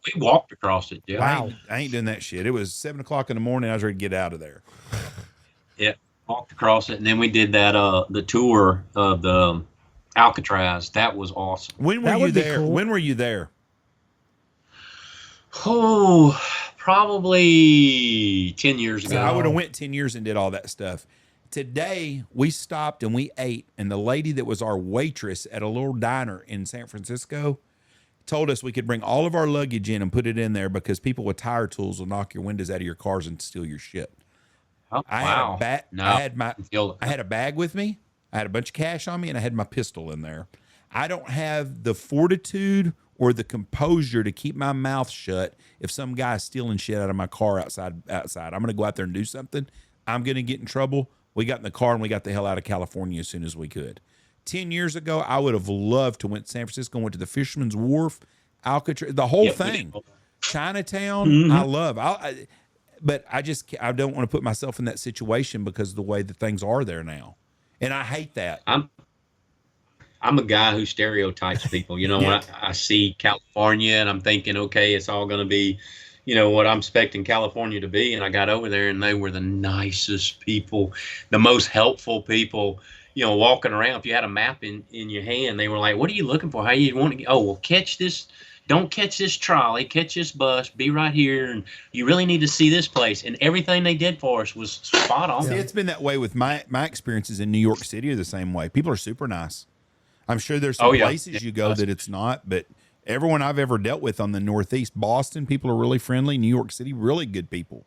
We walked across it. Yeah. Wow. I ain't doing that shit. It was 7:00 in the morning. I was ready to get out of there. Yeah. Walked across it. And then we did that, the tour of the Alcatraz. That was awesome. When were you there? Cool. When were you there? Oh, probably 10 years ago. So I would have went 10 years and did all that stuff. Today, we stopped and we ate, and the lady that was our waitress at a little diner in San Francisco told us we could bring all of our luggage in and put it in there because people with tire tools will knock your windows out of your cars and steal your shit. Oh, I wow. I had a bag with me. I had a bunch of cash on me, and I had my pistol in there. I don't have the fortitude or the composure to keep my mouth shut if some guy's stealing shit out of my car outside. I'm going to go out there and do something. I'm going to get in trouble. We got in the car and we got the hell out of California as soon as we could. 10 years ago, I would have loved to went to San Francisco, went to the Fisherman's Wharf, Alcatraz, the whole thing. Chinatown, mm-hmm. I love. But I don't want to put myself in that situation because of the way that things are there now. And I hate that. I'm a guy who stereotypes people. You know, when I see California and I'm thinking, okay, it's all going to be, you know, what I'm expecting California to be. And I got over there and they were the nicest people, the most helpful people, you know, walking around. If you had a map in your hand, they were like, what are you looking for? How you want to get? Oh, well, catch this. Don't catch this trolley, catch this bus, be right here. And you really need to see this place. And everything they did for us was spot on. See, it's been that way with my experiences in New York City are the same way. People are super nice. I'm sure there's some places you go that it's not, but everyone I've ever dealt with on the Northeast, Boston, people are really friendly. New York City, really good people.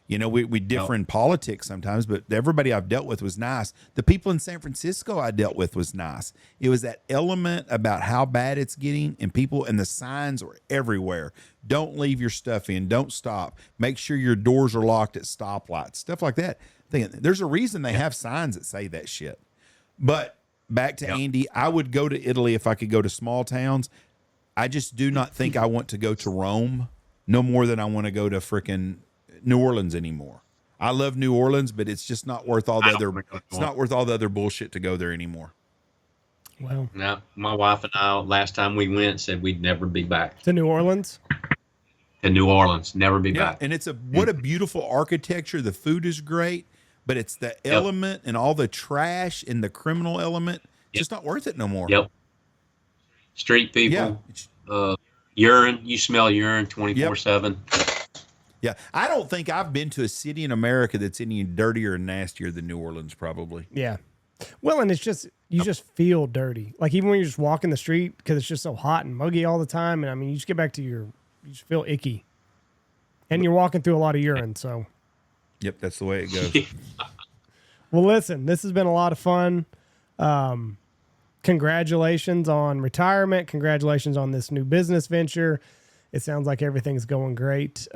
You know, we differ in politics sometimes, but everybody I've dealt with was nice. The people in San Francisco I dealt with was nice. It was that element about how bad it's getting, and people, and the signs are everywhere. Don't leave your stuff in. Don't stop. Make sure your doors are locked at stoplights, stuff like that. There's a reason they have signs that say that shit. But back to Andy, I would go to Italy if I could go to small towns. I just do not think I want to go to Rome no more than I want to go to frickin' New Orleans anymore. I love New Orleans, but it's just not worth all the other. It's not worth all the other bullshit to go there anymore. Well, No, my wife and I, last time we went, said we'd never be back to New Orleans. to New Orleans. Never be Yeah, back. and it's what a beautiful architecture. The food is great, but it's the element and all the trash and the criminal element. It's just not worth it no more. Yep. Street people. Yeah. Urine. You smell urine 24/7. Yeah, I don't think I've been to a city in America that's any dirtier and nastier than New Orleans, probably. Yeah. Well, and it's just you just feel dirty. Like even when you're just walking the street because it's just so hot and muggy all the time. And I mean, you just get back to you just feel icky. And you're walking through a lot of urine. So, Yep, that's the way it goes. well, listen, this has been a lot of fun. Congratulations on retirement. Congratulations on this new business venture. It sounds like everything's going great.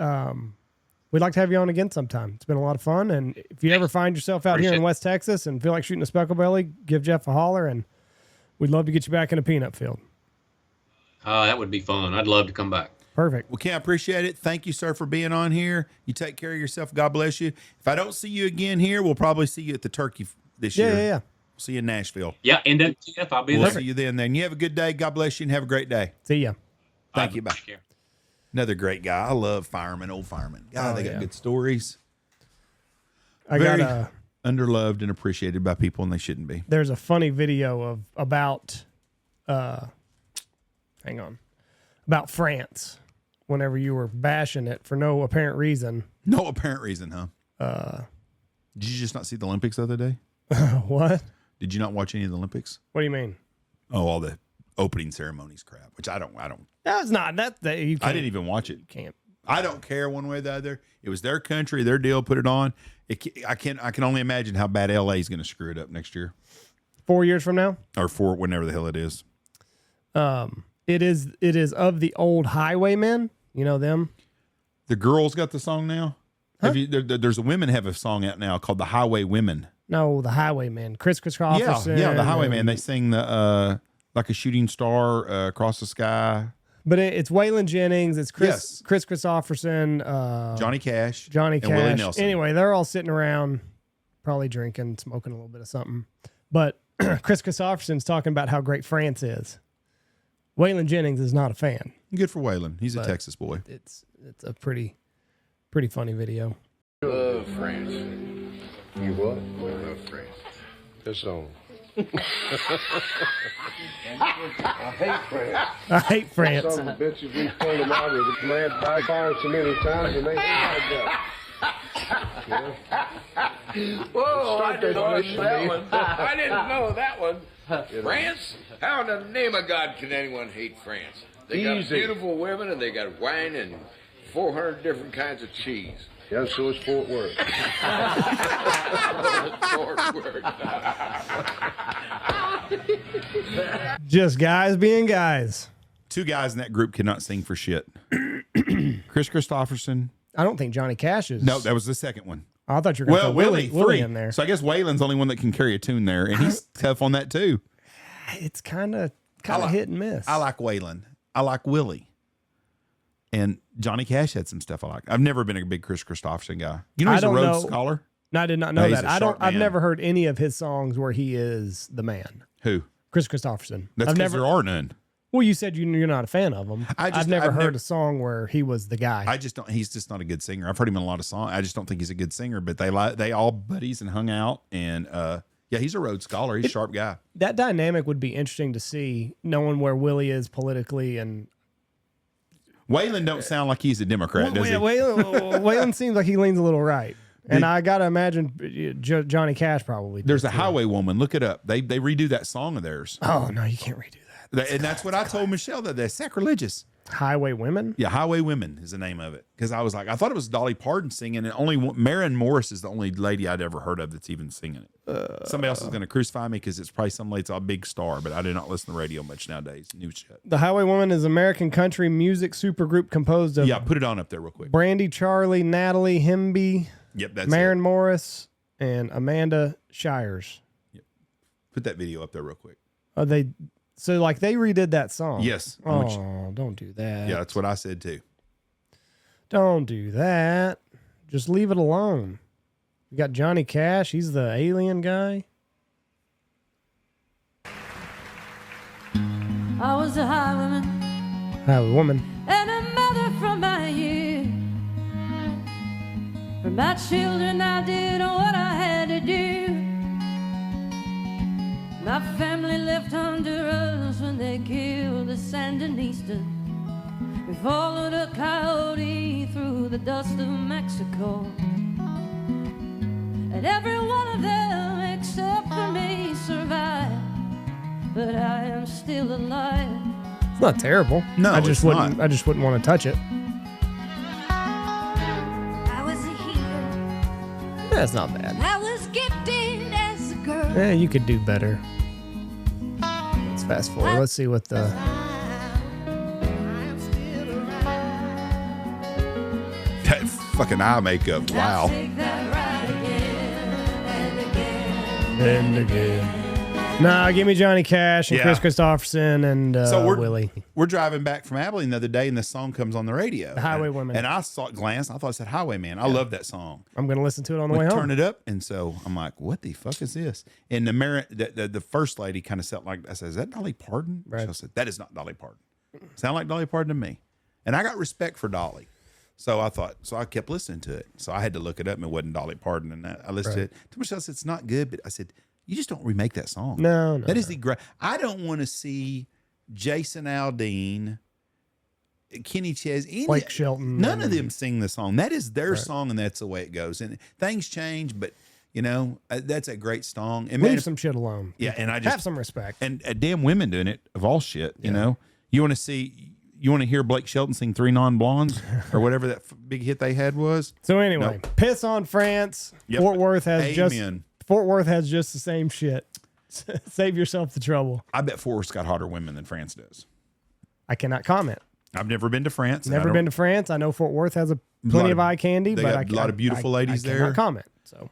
We'd like to have you on again sometime. It's been a lot of fun. And if you ever find yourself out here in West Texas and feel like shooting a specklebelly, give Jeff a holler, and we'd love to get you back in a peanut field. That would be fun. I'd love to come back. Perfect. Well, Ken, I appreciate it. Thank you, sir, for being on here. You take care of yourself. God bless you. If I don't see you again here, we'll probably see you at the Turkey this year. Yeah. See you in Nashville. Yeah, NWTF, I'll be We'll there. see you then. You have a good day. God bless you and have a great day. See ya. Thank you. Bye. Take care. Another great guy. I love firemen, old firemen. God, they got good stories. I Very got a underloved and appreciated by people, and they shouldn't be. there's a funny video about about France whenever you were bashing it for no apparent reason. No apparent reason, huh? Did you just not see the Olympics the other day? What? Did you not watch any of the Olympics? What do you mean? Oh, all the opening ceremonies crap, which I don't. That's not that you can't, I didn't even watch it. can't. I don't care one way or the other. It was their country, their deal. Put it on. I can only imagine how bad LA is going to screw it up next year 4 years from now? or for whenever the hell it is. It is of the old Highwaymen. You know them? The girls got the song now. Have you? There's a women have a song out now called "The Highway Women." No, the Highwaymen. Chris Christopherson. Yeah, the Highwayman. They sing the like a shooting star across the sky. But it's Waylon Jennings. It's Yes. Chris Christopherson. Johnny Cash. Johnny and Willie Cash. Nelson. Anyway, they're all sitting around, probably drinking, smoking a little bit of something. But Chris Christopherson's talking about how great France is. Waylon Jennings is not a fan. Good for Waylon. He's a Texas boy. It's a pretty funny video. Love France. You what? I love France. This song. I hate France. I hate France. Some of the bitches we pulled them out of the mad fire so many times and they ain't like that. Whoa, I didn't know Start that that one. I didn't know that one. France? How in the name of God can anyone hate France? They got Easy. beautiful women and they got wine and 400 different kinds of cheese. Yeah, so is Fort Worth. Fort Worth. Just guys being guys. Two guys in that group cannot sing for shit. Chris Christopherson. I don't think Johnny Cash is. No, that was the second one. I thought you were going to Well, throw Willie three. in there. So I guess Waylon's the only one that can carry a tune there, and he's tough on that too. It's kind of like- hit and miss. I like Waylon. I like Willie. And Johnny Cash had some stuff I like. I've never been a big Chris Christopherson guy. You know I he's a don't Rhodes know. Scholar? No, I did not know No, he's that. a I don't. sharp I've man. never heard any of his songs where he is the man. Who? Chris Christopherson. That's I've because never. there are none. Well, you said you're not a fan of him. I've never heard a song where he was the guy. I just don't. He's just not a good singer. I've heard him in a lot of songs. I just don't think he's a good singer. But they all buddies and hung out. And yeah, he's a Rhodes Scholar. He's a sharp guy. That dynamic would be interesting to see, knowing where Willie is politically. And Waylon don't sound like he's a Democrat, does he? Waylon seems like he leans a little right. And I got to imagine Johnny Cash probably. There's a Highway Woman. Look it up. They redo that song of theirs. Oh, no, you can't redo that. And that's what I told Michelle, that they're sacrilegious. Highway Women? Yeah, Highway Women is the name of it. Because I was like, I thought it was Dolly Parton singing, and only Maren Morris is the only lady I'd ever heard of that's even singing it. Somebody else is going to crucify me because it's probably some lady's a big star, but I do not listen to radio much nowadays. New shit. The Highway Woman is an American country music supergroup composed of Yeah, put it on up there real quick. Brandy Charlie, Natalie Hemby, Yep, that's Maren it. Morris, and Amanda Shires. Put that video up there real quick. They redid that song. Yes. Oh, don't do that. Yeah, that's what I said too. Don't do that. Just leave it alone. You got Johnny Cash. He's the alien guy. I was a highwayman. Highwaywoman. And a mother from my youth. For my children, I did what I had to do. My family left Honduras when they killed the Sandinistas. We followed a coyote through the dust of Mexico. And every one of them, except for me, survived. But I am still alive. It's not terrible. No, I just it's wouldn't. not. I just wouldn't want to touch it. I was a hero. That's not bad. I was gifted as a girl. Yeah, you could do better. Let's fast forward. Let's see what the. That fucking eye makeup. Wow. Take that ride again and again. And again. Nah, give me Johnny Cash and Yeah. Chris Christopherson and So Willie. we're driving back from Abilene the other day, and this song comes on the radio. The Highwaywomen. And I glanced. I thought it said Highwayman. I love that song. I'm going to listen to it on the We way home. turn it up, and so I'm like, "What the fuck is this?" And the first lady kind of felt like I said, "Is that Dolly Parton?" Right. She said, "That is not Dolly Parton. Sound like Dolly Parton to me." And I got respect for Dolly, so I kept listening to it. So I had to look it up, and it wasn't Dolly Parton. And I listened to it. To myself, it's not good, but I said, "You just don't remake that song." No. That is the great. I don't want to see Jason Aldean, Kenny Ches, Blake Shelton. none of them sing the song. That is their song, and that's the way it goes. And things change, but that's a great song. And Leave some shit alone. yeah, and I just Have some respect. and damn women doing it of all shit. You know, you want to hear Blake Shelton sing Three Non-Blondes or whatever that big hit they had was. So anyway, piss on France. Yep. Fort Worth has Amen. just the same shit. Save yourself the trouble. I bet Fort Worth's got hotter women than France does. I cannot comment. I've never been to France. and I Never don't- been to France. I know Fort Worth has plenty of eye candy, they but got a lot of beautiful ladies I there. cannot comment. So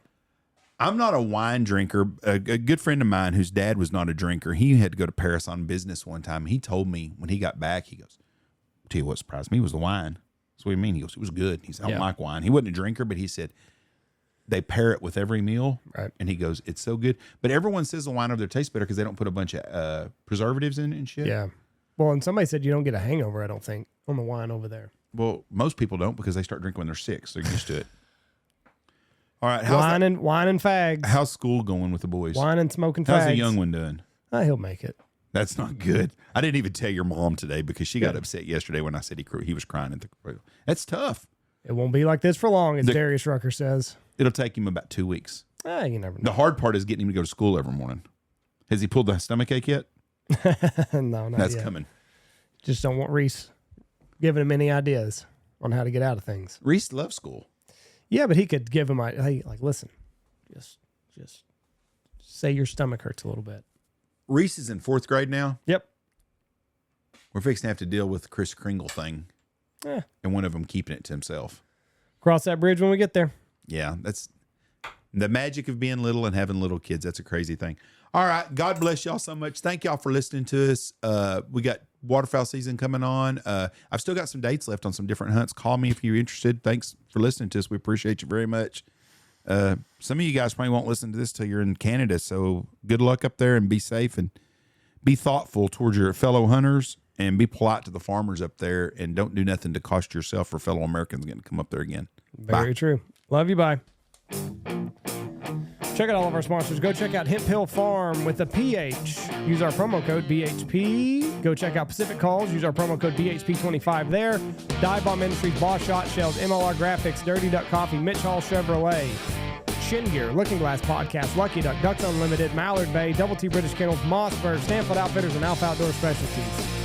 I'm not a wine drinker. A good friend of mine whose dad was not a drinker, he had to go to Paris on business one time. He told me when he got back, he goes, "Tell you what surprised me was the wine." That's what he mean. He goes, "It was good." He said, "I don't like wine." He wasn't a drinker, but he said they pair it with every meal. Right. And he goes, "It's so good." But everyone says the wine over there tastes better because they don't put a bunch of preservatives in it and shit. yeah. Well, and somebody said you don't get a hangover, I don't think, on the wine over there. Well, most people don't because they start drinking when they're 6. They're used to it. All right. Wine and fags. How's school going with the boys? Wine and smoking fags. How's the young one doing? He'll make it. That's not good. I didn't even tell your mom today because she got upset yesterday when I said he was crying at the. That's tough. It won't be like this for long, as Darius Rucker says. It'll take him about 2 weeks. You never The know. hard part is getting him to go to school every morning. Has he pulled the stomach ache yet? No, not That's yet. coming. Just don't want Reese giving him any ideas on how to get out of things. Reese loves school. Yeah, but he could give him listen, just say your stomach hurts a little bit. Reese is in 4th grade now. Yep. We're fixing to have to deal with the Kris Kringle thing. Yeah. And one of them keeping it to himself. Cross that bridge when we get there. Yeah, that's the magic of being little and having little kids. That's a crazy thing. All right. God bless y'all so much. Thank y'all for listening to us. We got waterfowl season coming on. I've still got some dates left on some different hunts. Call me if you're interested. Thanks for listening to us. We appreciate you very much. Some of you guys probably won't listen to this till you're in Canada. So good luck up there and be safe and be thoughtful towards your fellow hunters and be polite to the farmers up there and don't do nothing to cost yourself or fellow Americans getting to come up there again. Very true. Love you. Bye. Check out all of our sponsors. Go check out Hemp Hill Farm with a PH. Use our promo code BHP. Go check out Pacific Calls. Use our promo code BHP25 there. Dive Bomb Industries, Boss Shot Shells, MLR Graphics, Dirty Duck Coffee, Mitch Hall Chevrolet, Shin Gear, Looking Glass Podcast, Lucky Duck, Ducks Unlimited, Mallard Bay, Double T British Kennels, Mossberg, Stanfield Outfitters, and Alpha Outdoor Specialties.